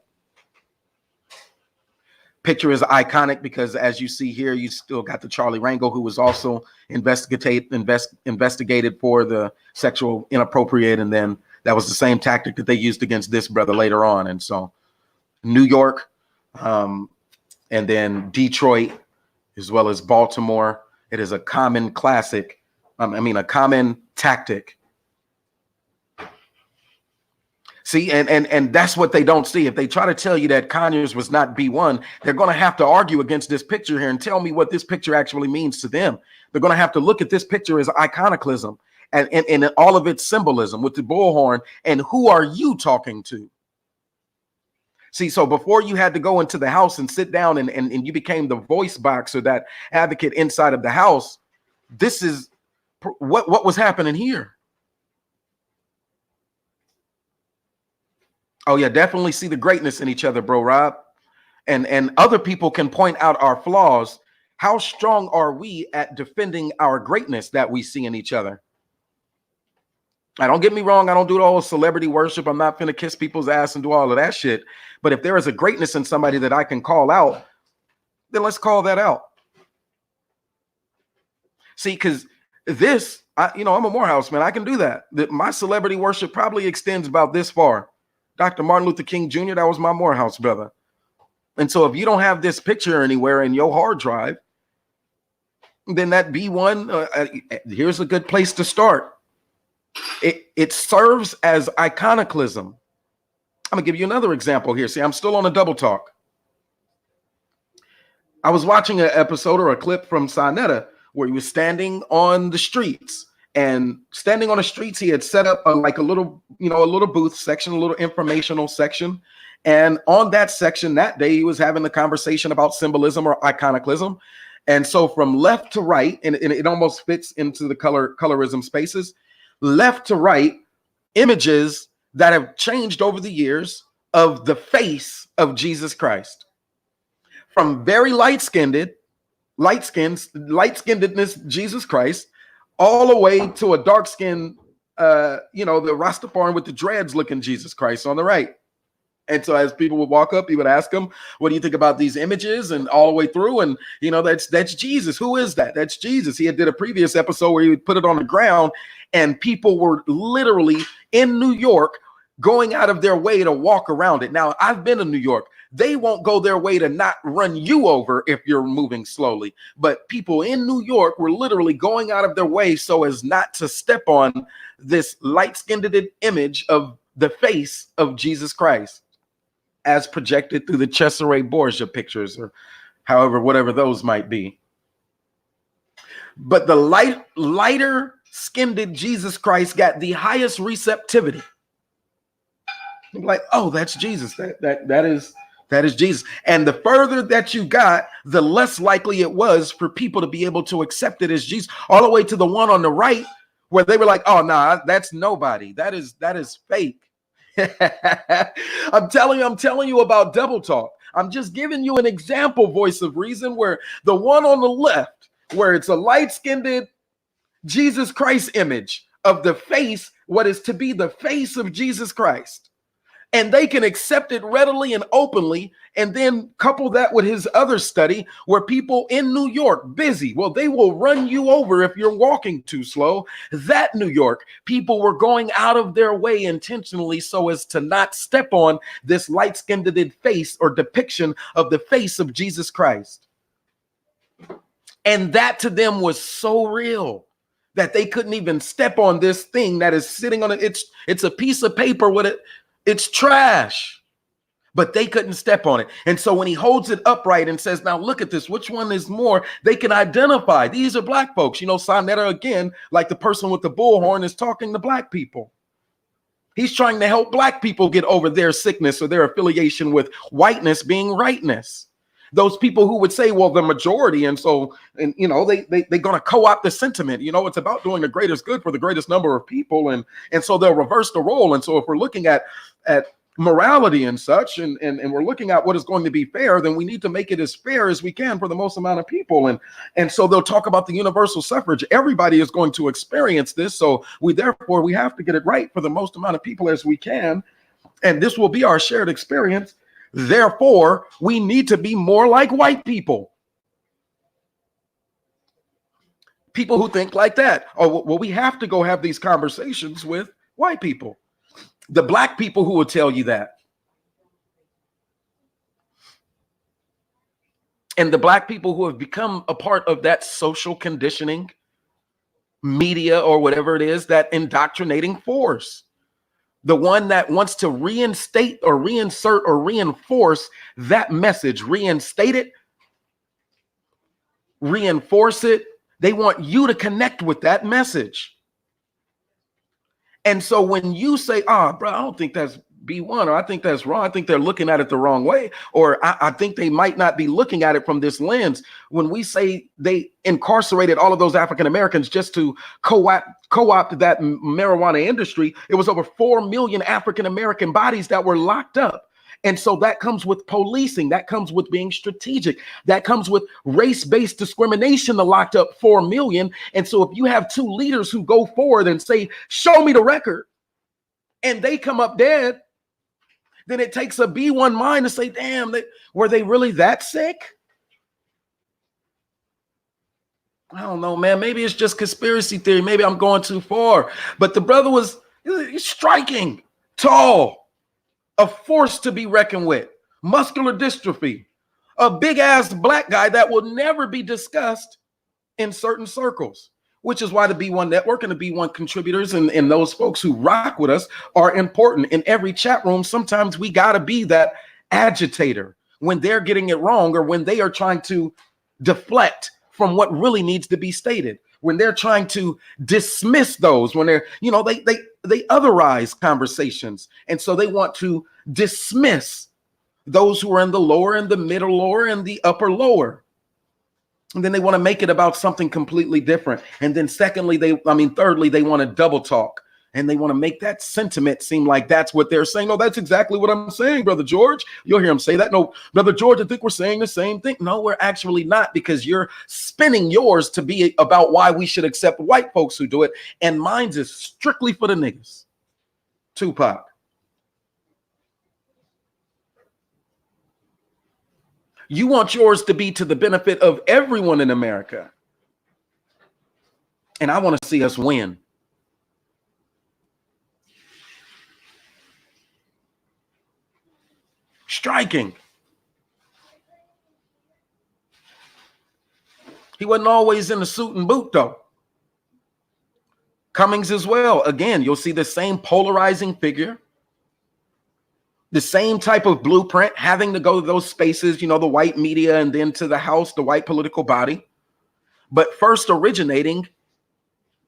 Picture is iconic because, as you see here, you still got the Charlie Rango, who was also investigated for the sexual inappropriate, and then that was the same tactic that they used against this brother later on. And so New York, and then Detroit, as well as Baltimore, it is a common classic, a common tactic. See, and that's what they don't see. If they try to tell you that Conyers was not B1, they're going to have to argue against this picture here and tell me what this picture actually means to them. They're going to have to look at this picture as iconoclasm and all of its symbolism with the bullhorn. And who are you talking to? See, so before you had to go into the house and sit down and you became the voice box or that advocate inside of the house, this is what was happening here. Oh, yeah, definitely see the greatness in each other, bro, Rob. And other people can point out our flaws. How strong are we at defending our greatness that we see in each other? Now, don't get me wrong. I don't do all celebrity worship. I'm not finna kiss people's ass and do all of that shit. But if there is a greatness in somebody that I can call out, then let's call that out. See, because I'm a Morehouse man. I can do that. My celebrity worship probably extends about this far. Dr. Martin Luther King Jr., that was my Morehouse brother. And so if you don't have this picture anywhere in your hard drive, then that B1, here's a good place to start. It serves as iconoclasm. I'm going to give you another example here. See, I'm still on a double talk. I was watching an episode or a clip from Sonetta where he was standing on the streets. And standing on the streets, he had set up a little booth section, a little informational section. And on that section that day, he was having a conversation about symbolism or iconoclasm. And so from left to right, and it almost fits into the colorism spaces, left to right, images that have changed over the years of the face of Jesus Christ. From very light-skinnedness, Jesus Christ, all the way to a dark skin, the Rastafarian with the dreads looking Jesus Christ on the right. And so as people would walk up, he would ask them, what do you think about these images? And all the way through. And, that's Jesus. Who is that? That's Jesus. He had did a previous episode where he would put it on the ground and people were literally in New York going out of their way to walk around it. Now, I've been in New York. They won't go their way to not run you over if you're moving slowly. But people in New York were literally going out of their way so as not to step on this light-skinned image of the face of Jesus Christ as projected through the Cesare Borgia pictures or whatever those might be. But the lighter-skinned Jesus Christ got the highest receptivity. Like, oh, that's Jesus. That is That is Jesus. And the further that you got, the less likely it was for people to be able to accept it as Jesus. All the way to the one on the right, where they were like, "Oh, nah, that's nobody. That is fake." I'm telling you about double talk. I'm just giving you an example, voice of reason, where the one on the left, where it's a light-skinned Jesus Christ image of the face, what is to be the face of Jesus Christ. And they can accept it readily and openly, and then couple that with his other study where people in New York, busy, well, they will run you over if you're walking too slow. That New York, people were going out of their way intentionally so as to not step on this light-skinned face or depiction of the face of Jesus Christ. And that to them was so real that they couldn't even step on this thing that is sitting on it. It's a piece of paper with it. It's trash, but they couldn't step on it. And so when he holds it upright and says, now look at this, which one is more, they can identify. These are black folks. Sonetta, again, like the person with the bullhorn, is talking to black people. He's trying to help black people get over their sickness or their affiliation with whiteness being rightness. Those people who would say, well, the majority, they're going to co-opt the sentiment. It's about doing the greatest good for the greatest number of people, and so they'll reverse the role. And so if we're looking at morality and such, and we're looking at what is going to be fair, then we need to make it as fair as we can for the most amount of people. And so they'll talk about the universal suffrage. Everybody is going to experience this, so we have to get it right for the most amount of people as we can, and this will be our shared experience. Therefore, we need to be more like white people. People who think like that. Oh, well, we have to go have these conversations with white people. The black people who will tell you that. And the black people who have become a part of that social conditioning, media or whatever it is, that indoctrinating force. The one that wants to reinstate or reinsert or reinforce that message, reinstate it, reinforce it. They want you to connect with that message. And so when you say, bro, I don't think that's B1, or I think that's wrong, I think they're looking at it the wrong way, or I think they might not be looking at it from this lens. When we say they incarcerated all of those African Americans just to co-opt that marijuana industry, it was over 4 million African American bodies that were locked up. And so that comes with policing, that comes with being strategic, that comes with race-based discrimination to locked up 4 million. And so if you have two leaders who go forward and say, show me the record, and they come up dead, then it takes a B1 mind to say, damn, were they really that sick? I don't know, man. Maybe it's just conspiracy theory. Maybe I'm going too far. But the brother was striking, tall, a force to be reckoned with, muscular dystrophy, a big-ass black guy that will never be discussed in certain circles, which is why the B1 Network and the B1 contributors and those folks who rock with us are important. In every chat room, sometimes we got to be that agitator when they're getting it wrong, or when they are trying to deflect from what really needs to be stated, when they're trying to dismiss those, when they're, they otherize conversations. And so they want to dismiss those who are in the lower and the middle lower and the upper lower. And then they want to make it about something completely different. And then thirdly, they want to double talk, and they want to make that sentiment seem like that's what they're saying. No, that's exactly what I'm saying, Brother George. You'll hear him say that. No, Brother George, I think we're saying the same thing. No, we're actually not, because you're spinning yours to be about why we should accept white folks who do it. And mine's is strictly for the niggas. Tupac. You want yours to be to the benefit of everyone in America. And I want to see us win. Striking. He wasn't always in the suit and boot, though. Cummings as well. Again, you'll see the same polarizing figure. The same type of blueprint, having to go to those spaces, the white media, and then to the House, the white political body, but first originating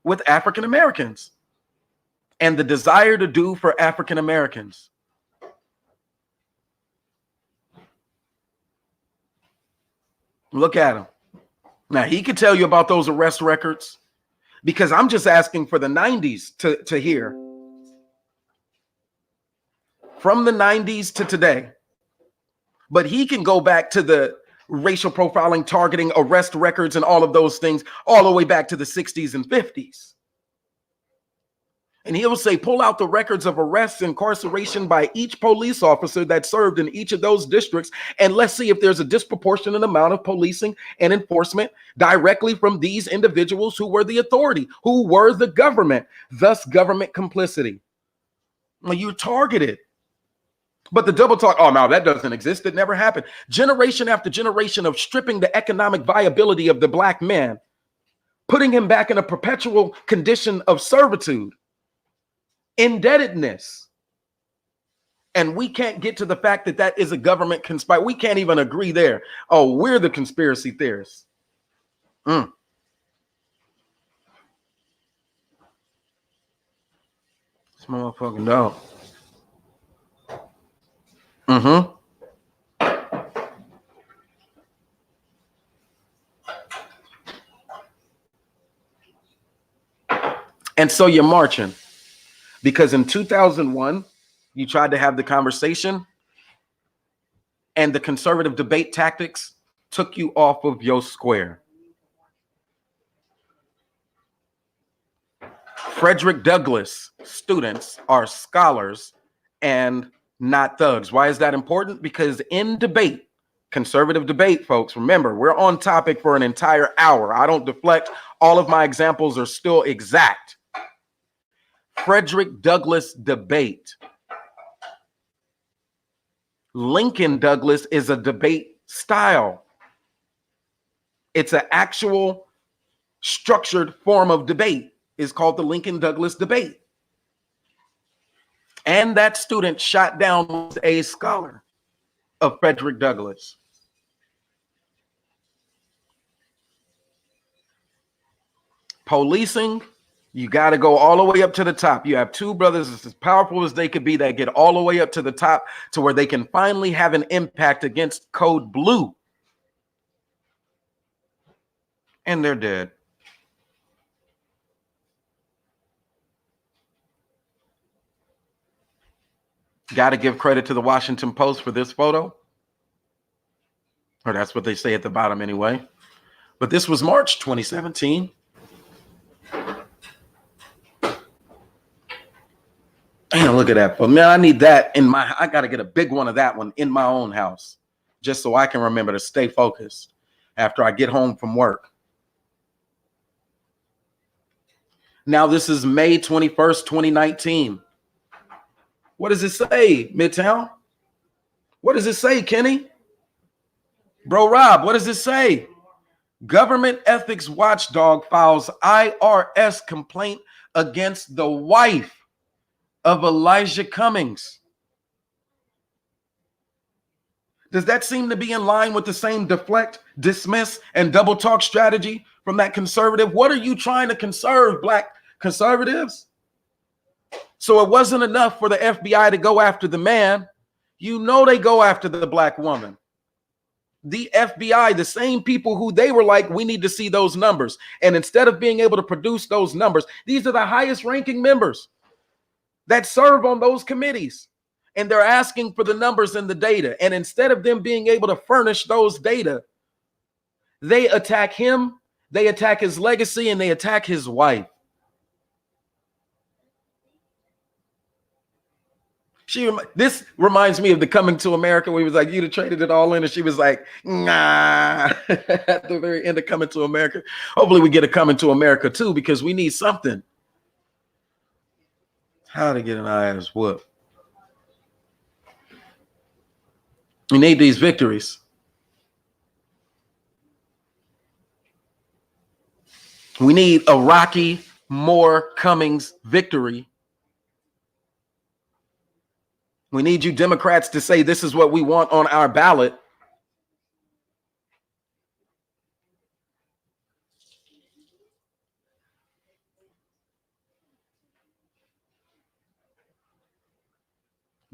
with African Americans and the desire to do for African Americans. Look at him. Now, he could tell you about those arrest records because I'm just asking for the 90s to hear. From the 90s to today. But he can go back to the racial profiling, targeting, arrest records, and all of those things all the way back to the 60s and 50s. And he'll say, pull out the records of arrests, incarceration by each police officer that served in each of those districts. And let's see if there's a disproportionate amount of policing and enforcement directly from these individuals who were the authority, who were the government, thus government complicity. Well, you're targeted. But the double talk, oh, no, that doesn't exist. It never happened. Generation after generation of stripping the economic viability of the black man, putting him back in a perpetual condition of servitude, indebtedness. And we can't get to the fact that that is a government conspiracy. We can't even agree there. Oh, we're the conspiracy theorists. This motherfucking dog. And so you're marching because in 2001, you tried to have the conversation and the conservative debate tactics took you off of your square. Frederick Douglass students are scholars and not thugs. Why is that important? Because in debate, conservative debate, folks, remember, we're on topic for an entire hour. I don't deflect. All of my examples are still exact. Frederick Douglass debate. Lincoln Douglas is a debate style. It's an actual structured form of debate. It's called the Lincoln Douglas debate. And that student shot down was a scholar of Frederick Douglass. Policing, you got to go all the way up to the top. You have two brothers as powerful as they could be that get all the way up to the top to where they can finally have an impact against Code Blue. And they're dead. Got to give credit to the Washington Post for this photo. Or that's what they say at the bottom anyway. But this was March 2017. Damn, look at that. But man, I need that I got to get a big one of that one in my own house just so I can remember to stay focused after I get home from work. Now, this is May 21st, 2019. What does it say, Midtown? What does it say, Kenny? Bro, Rob, what does it say? Government ethics watchdog files IRS complaint against the wife of Elijah Cummings. Does that seem to be in line with the same deflect, dismiss, and double talk strategy from that conservative? What are you trying to conserve, black conservatives? So it wasn't enough for the FBI to go after the man. You know they go after the black woman. The FBI, the same people who they were like, we need to see those numbers. And instead of being able to produce those numbers, these are the highest ranking members that serve on those committees. And they're asking for the numbers and the data. And instead of them being able to furnish those data, they attack him, they attack his legacy, and they attack his wife. This reminds me of the Coming to America where he was like, you'd have traded it all in. And she was like, nah, at the very end of Coming to America. Hopefully we get a Coming to America too, because we need something. How to get an ass whoop. We need these victories. We need a Rocky Moore Cummings victory. We need you Democrats to say this is what we want on our ballot.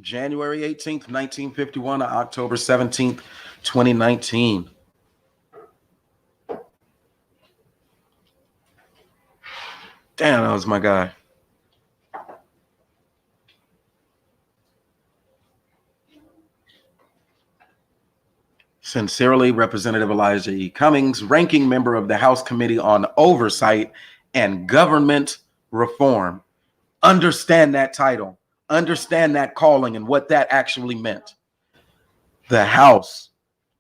January 18th, 1951 to October 17th, 2019. Damn, that was my guy. Sincerely, Representative Elijah E. Cummings, ranking member of the House Committee on Oversight and Government Reform. Understand that title, understand that calling and what that actually meant. The House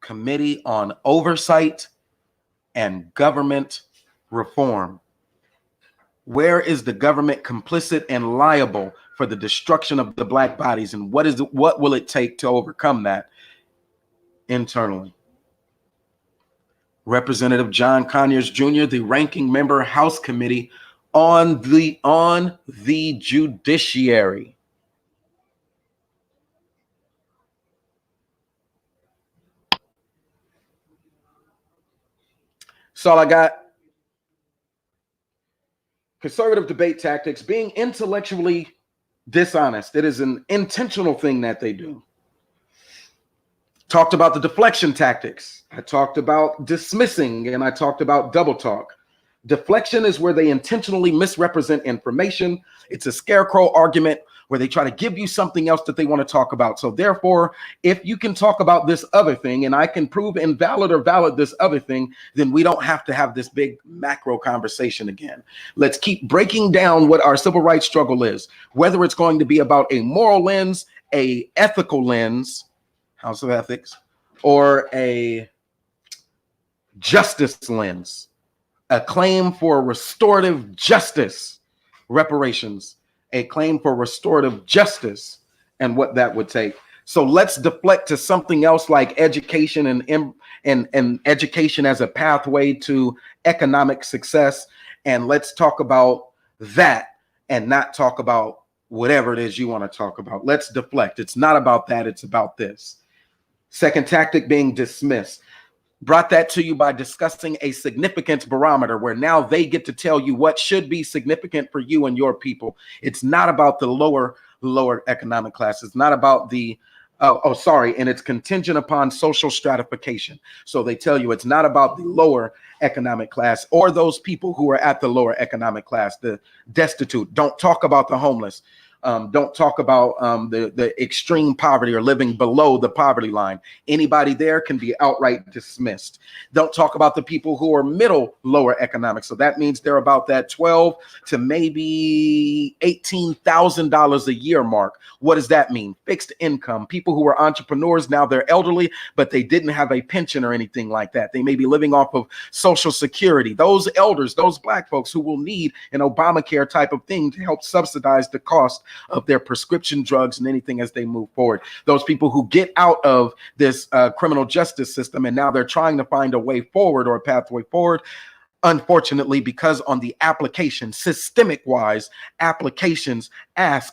Committee on Oversight and Government Reform. Where is the government complicit and liable for the destruction of the black bodies, and what will it take to overcome that internally? Representative John Conyers Jr., the ranking member, House Committee on the Judiciary. That's all I got. Conservative debate tactics, being intellectually dishonest. It is an intentional thing that they do. Talked about the deflection tactics. I talked about dismissing, and I talked about double talk. Deflection is where they intentionally misrepresent information. It's a scarecrow argument where they try to give you something else that they want to talk about. So therefore, if you can talk about this other thing and I can prove invalid or valid this other thing, then we don't have to have this big macro conversation again. Let's keep breaking down what our civil rights struggle is, whether it's going to be about a moral lens, a ethical lens, House of Ethics, or a justice lens, a claim for restorative justice, reparations, a claim for restorative justice, and what that would take. So let's deflect to something else like education and education as a pathway to economic success. And let's talk about that and not talk about whatever it is you want to talk about. Let's deflect. It's not about that. It's about this. Second tactic being dismissed. Brought that to you by discussing a significance barometer where now they get to tell you what should be significant for you and your people. It's not about the lower economic class. It's not about the and it's contingent upon social stratification. So they tell you it's not about the lower economic class or those people who are at the lower economic class, the destitute. Don't talk about the homeless. Don't talk about the extreme poverty or living below the poverty line. Anybody there can be outright dismissed. Don't talk about the people who are lower economic. So that means they're about that $12,000 to maybe $18,000 a year mark. What does that mean? Fixed income. People who are entrepreneurs, now they're elderly, but they didn't have a pension or anything like that. They may be living off of Social Security. Those elders, those black folks who will need an Obamacare type of thing to help subsidize the cost of their prescription drugs and anything as they move forward. Those people who get out of this criminal justice system and now they're trying to find a way forward or a pathway forward. Unfortunately, because on the application, systemic wise, applications ask,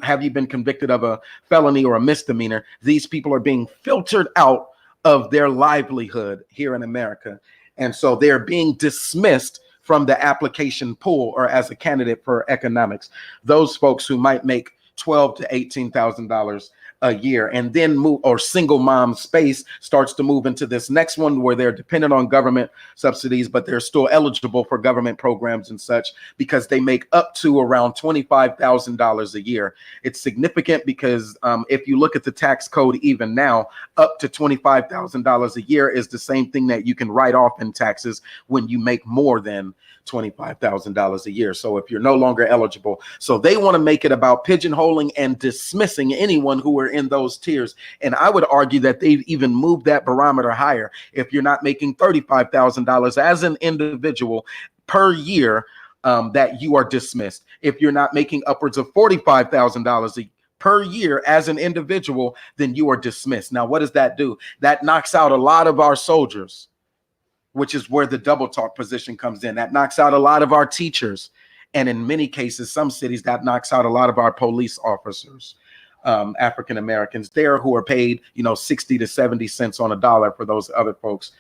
have you been convicted of a felony or a misdemeanor? These people are being filtered out of their livelihood here in America. And so they're being dismissed from the application pool or as a candidate for economics. Those folks who might make $12,000 to $18,000 a year, and then move, or single mom space starts to move into this next one where they're dependent on government subsidies, but they're still eligible for government programs and such because they make up to around $25,000 a year. It's significant because if you look at the tax code, even now, up to $25,000 a year is the same thing that you can write off in taxes when you make more than $25,000 a year. So if you're no longer eligible, so they want to make it about pigeonholing and dismissing anyone who are in those tiers. And I would argue that they've even moved that barometer higher. If you're not making $35,000 as an individual per year, that you are dismissed. If you're not making upwards of $45,000 per year as an individual, then you are dismissed. Now, what does that do? That knocks out a lot of our soldiers, which is where the double talk position comes in. That knocks out a lot of our teachers. And in many cases, some cities, that knocks out a lot of our police officers, African Americans there who are paid, 60 to 70 cents on a dollar for those other folks,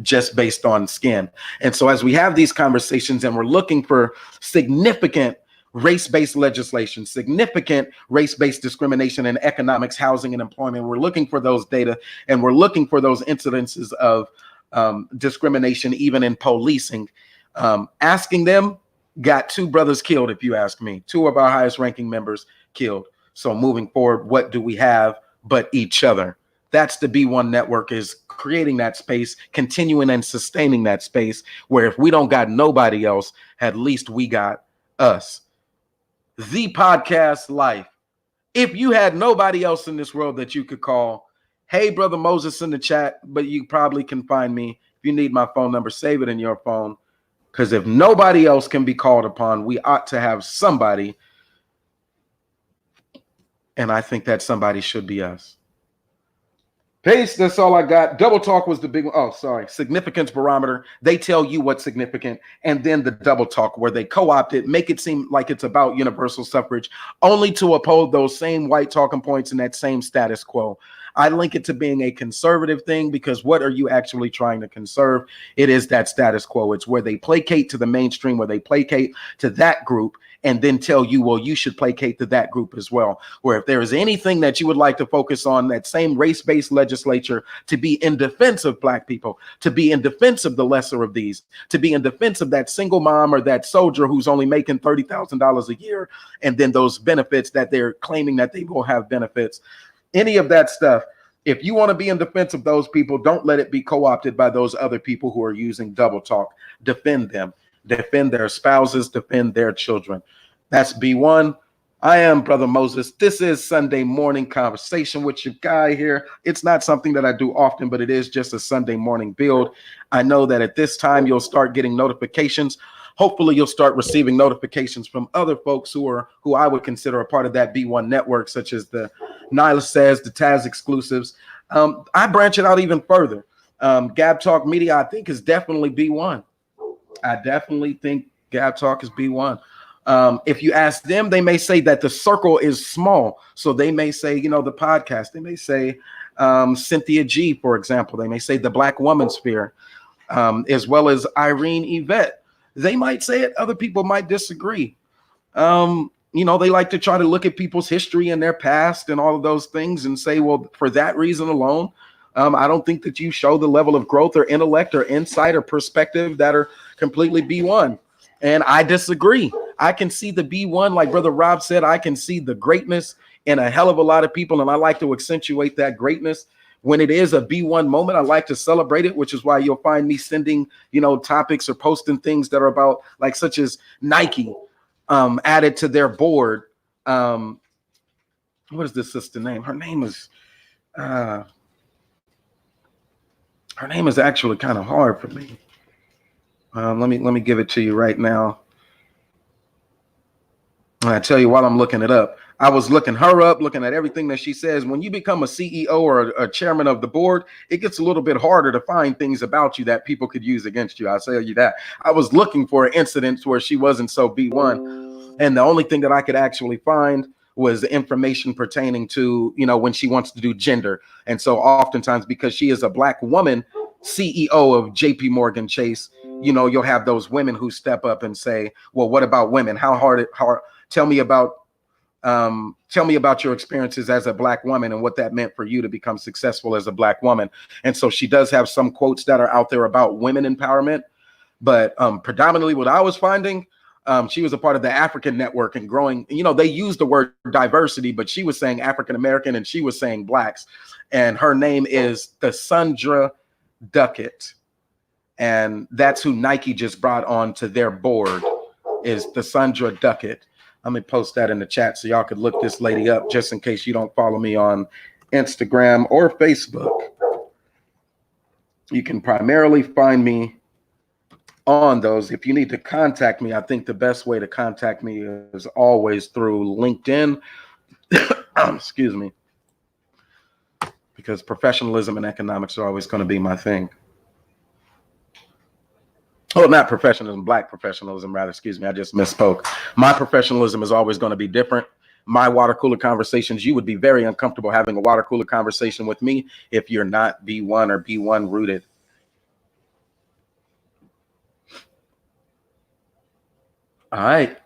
just based on skin. And so as we have these conversations and we're looking for significant race-based legislation, significant race-based discrimination in economics, housing, and employment, we're looking for those data and we're looking for those incidences of discrimination, even in policing, asking them, got two brothers killed, if you ask me. Two of our highest ranking members killed. So moving forward, what do we have but each other? That's the B1 network, is creating that space, continuing and sustaining that space where if we don't got nobody else, at least we got us. The podcast life. If you had nobody else in this world that you could call, hey, Brother Moses in the chat, but you probably can find me. If you need my phone number, save it in your phone. Because if nobody else can be called upon, we ought to have somebody. And I think that somebody should be us. Peace. That's all I got. Double talk was the big one. Oh, sorry. Significance barometer. They tell you what's significant. And then the double talk, where they co-opt it, make it seem like it's about universal suffrage, only to uphold those same white talking points and that same status quo. I link it to being a conservative thing, because what are you actually trying to conserve? It is that status quo. It's where they placate to the mainstream, where they placate to that group, and then tell you, well, you should placate to that group as well. Where if there is anything that you would like to focus on, that same race-based legislature to be in defense of Black people, to be in defense of the lesser of these, to be in defense of that single mom or that soldier who's only making $30,000 a year, and then those benefits that they're claiming that they will have benefits, any of that stuff. If you want to be in defense of those people, don't let it be co-opted by those other people who are using double talk. Defend them. Defend their spouses, defend their children. That's B1. I am Brother Moses. This is Sunday morning conversation with your guy here. It's not something that I do often, but it is just a Sunday morning build. I know that at this time you'll start getting notifications. Hopefully you'll start receiving notifications from other folks who I would consider a part of that B1 network, such as the Nyla Says, the Taz exclusives. I branch it out even further. Gab Talk Media, I think, is definitely B1. I definitely think Gab Talk is B1. If you ask them, they may say that the circle is small. So they may say, the podcast. They may say Cynthia G, for example. They may say the Black Woman Sphere, as well as Irene Yvette. They might say it. Other people might disagree. They like to try to look at people's history and their past and all of those things and say, well, for that reason alone, I don't think that you show the level of growth or intellect or insight or perspective that are completely B1. And I disagree. I can see the B1, like Brother Rob said, I can see the greatness in a hell of a lot of people. And I like to accentuate that greatness. When it is a B1 moment, I like to celebrate it, which is why you'll find me sending, topics or posting things that are about, like, such as Nike added to their board. What is this sister name? Her name is actually kind of hard for me. Let me give it to you right now. I tell you, while I'm looking it up, I was looking her up, looking at everything that she says. When you become a CEO or a chairman of the board, it gets a little bit harder to find things about you that people could use against you. I'll tell you that. I was looking for incidents where she wasn't so B1. And the only thing that I could actually find was information pertaining to, when she wants to do gender. And so oftentimes, because she is a Black woman, CEO of JP Morgan Chase, you'll have those women who step up and say, well, what about women? How hard, tell me about your experiences as a Black woman and what that meant for you to become successful as a Black woman. And so she does have some quotes that are out there about women empowerment, but predominantly what I was finding, she was a part of the African network and growing, they use the word diversity, but she was saying African-American and she was saying Blacks. And her name is Cassandra Duckett. And that's who Nike just brought on to their board, is Cassandra Duckett. Let me post that in the chat so y'all could look this lady up, just in case you don't follow me on Instagram or Facebook. You can primarily find me on those. If you need to contact me, I think the best way to contact me is always through LinkedIn. Excuse me. Because professionalism and economics are always going to be my thing. Oh, not professionalism, Black professionalism, rather. Excuse me. I just misspoke. My professionalism is always going to be different. My water cooler conversations, you would be very uncomfortable having a water cooler conversation with me if you're not B1 or B1 rooted. All right.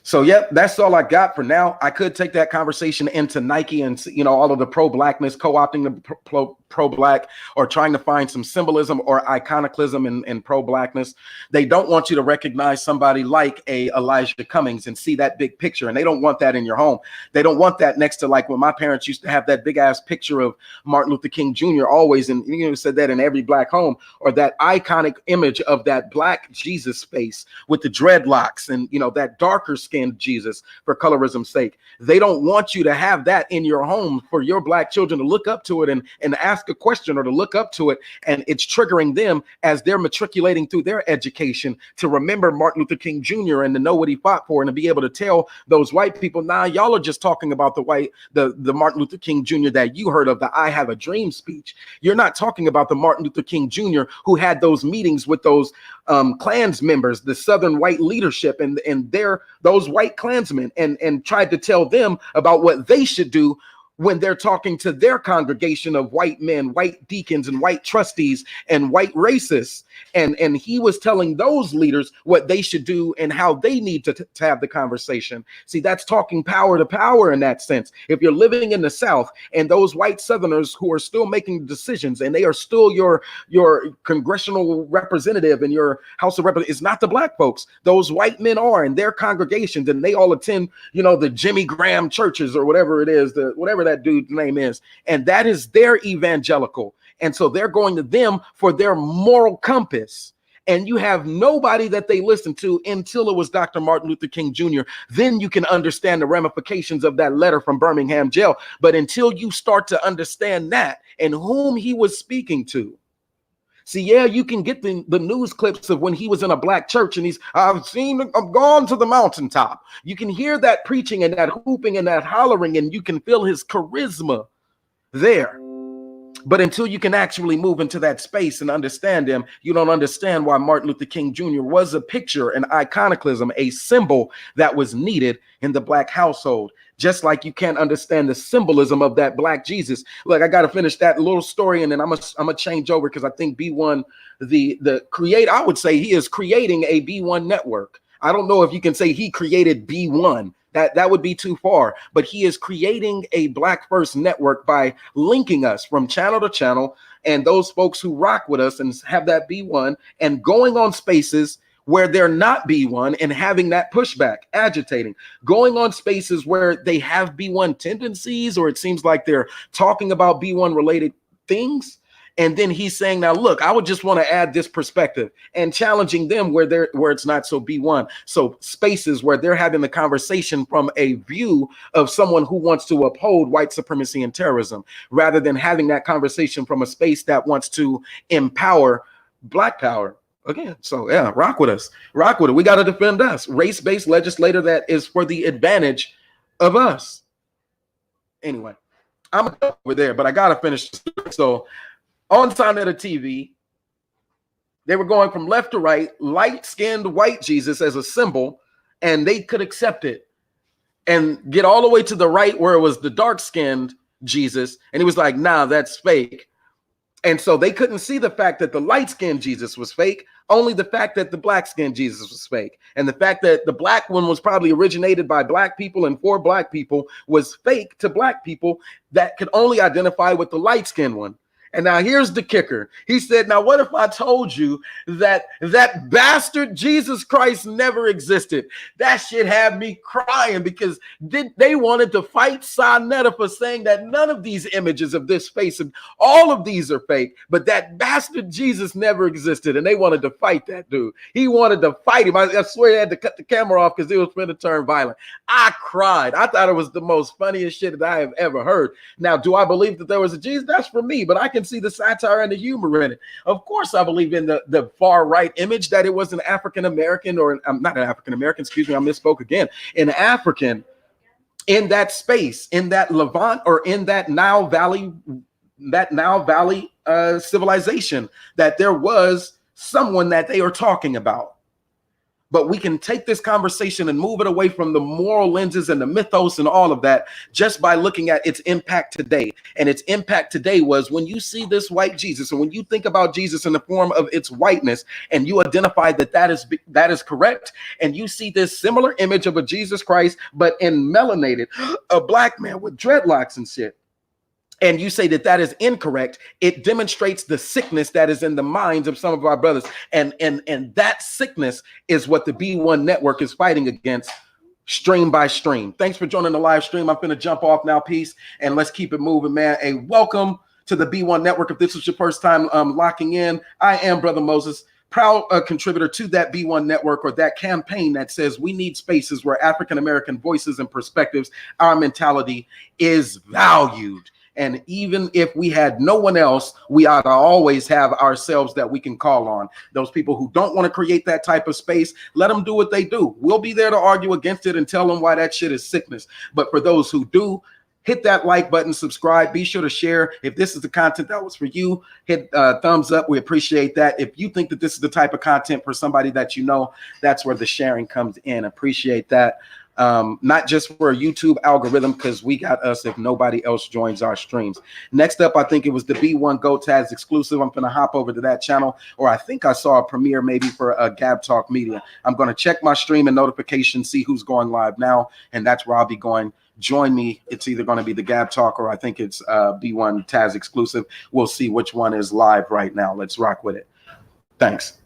So, yeah, that's all I got for now. I could take that conversation into Nike and, all of the pro-blackness, co-opting the pro-black, or trying to find some symbolism or iconoclasm in pro-blackness. They don't want you to recognize somebody like a Elijah Cummings and see that big picture. And they don't want that in your home. They don't want that next to, like, when my parents used to have that big ass picture of Martin Luther King Jr. always, and said that in every black home, or that iconic image of that black Jesus face with the dreadlocks and, that darker skinned Jesus for colorism's sake. They don't want you to have that in your home for your black children to look up to it and ask a question, or to look up to it, and it's triggering them as they're matriculating through their education to remember Martin Luther King Jr. and to know what he fought for, and to be able to tell those white people, nah, y'all are just talking about the Martin Luther King Jr. that you heard of, the I Have a Dream speech. You're not talking about the Martin Luther King Jr. who had those meetings with those Klans members, the Southern white leadership, and those white Klansmen, and tried to tell them about what they should do when they're talking to their congregation of white men, white deacons, and white trustees, and white racists. And he was telling those leaders what they should do and how they need to have the conversation. See, that's talking power to power in that sense. If you're living in the South and those white Southerners who are still making decisions, and they are still your congressional representative and your House of Representatives, it's not the black folks. Those white men are in their congregations, and they all attend, the Jimmy Graham churches, or whatever it is, whatever that dude's name is. And that is their evangelical. And so they're going to them for their moral compass. And you have nobody that they listen to until it was Dr. Martin Luther King Jr. Then you can understand the ramifications of that letter from Birmingham jail. But until you start to understand that and whom he was speaking to. See, yeah, you can get the news clips of when he was in a black church and I've gone to the mountaintop. You can hear that preaching and that hooping and that hollering, and you can feel his charisma there. But until you can actually move into that space and understand him, you don't understand why Martin Luther King Jr. was a picture, an iconoclasm, a symbol that was needed in the black household. Just like you can't understand the symbolism of that black Jesus. Look, I got to finish that little story, and then I'm gonna change over, because I think B1, I would say he is creating a B1 network. I don't know if you can say he created B1. That would be too far, but he is creating a Black First network by linking us from channel to channel, and those folks who rock with us and have that B1, and going on spaces where they're not B1 and having that pushback, agitating, going on spaces where they have B1 tendencies, or it seems like they're talking about B1 related things. And then he's saying, now, look, I would just want to add this perspective, and challenging them where it's not so B1. So spaces where they're having the conversation from a view of someone who wants to uphold white supremacy and terrorism, rather than having that conversation from a space that wants to empower black power. Again, so yeah, rock with us. Rock with it. We got to defend us. Race-based legislator that is for the advantage of us. Anyway, I'm over there, but I got to finish. So on Sonetta TV, they were going from left to right, light-skinned white Jesus as a symbol, and they could accept it, and get all the way to the right where it was the dark-skinned Jesus, and he was like, nah, that's fake. And so they couldn't see the fact that the light-skinned Jesus was fake, only the fact that the black-skinned Jesus was fake. And the fact that the black one was probably originated by black people and for black people was fake to black people that could only identify with the light-skinned one. And now here's the kicker. He said, now what if I told you that that bastard Jesus Christ never existed? That shit had me crying, because they wanted to fight Sonetta for saying that none of these images of this face, all of these are fake, but that bastard Jesus never existed. And they wanted to fight that dude. He wanted to fight him. I swear they had to cut the camera off because it was going to turn violent. I cried. I thought it was the most funniest shit that I have ever heard. Now, do I believe that there was a Jesus? That's for me, but I can see the satire and the humor in it. Of course, I believe in the far right image that it was an African American, or not an African American, excuse me, I misspoke again, an African in that space, in that Levant, or in that Nile Valley civilization, that there was someone that they are talking about. but we can take this conversation and move it away from the moral lenses and the mythos and all of that just by looking at its impact today. And its impact today was when you see this white Jesus, and when you think about Jesus in the form of its whiteness, and you identify that that is correct, and you see this similar image of a Jesus Christ, but in melanated, a black man with dreadlocks and shit, and you say that that is incorrect, it demonstrates the sickness that is in the minds of some of our brothers. And that sickness is what the B1 network is fighting against, stream by stream. Thanks for joining the live stream. I'm going to jump off now. Peace. And let's keep it moving, man. A welcome to the B1 network. If this is your first time locking in, I am Brother Moses, proud contributor to that B1 network, or that campaign that says we need spaces where African-American voices and perspectives, our mentality is valued. And even if we had no one else, we ought to always have ourselves that we can call on. Those people who don't want to create that type of space, let them do what they do. We'll be there to argue against it and tell them why that shit is sickness. But for those who do, hit that like button, subscribe, be sure to share. If this is the content that was for you, hit thumbs up. We appreciate that. If you think that this is the type of content for somebody that you know, that's where the sharing comes in. Appreciate that. Not just for a YouTube algorithm, because we got us if nobody else joins our streams. Next up, I think it was the B1 GoTaz exclusive. I'm going to hop over to that channel, or I think I saw a premiere maybe for a Gab Talk Media. I'm going to check my stream and notifications, see who's going live now, and that's where I'll be going. Join me. It's either going to be the Gab Talk, or I think it's B1 Taz exclusive. We'll see which one is live right now. Let's rock with it. Thanks.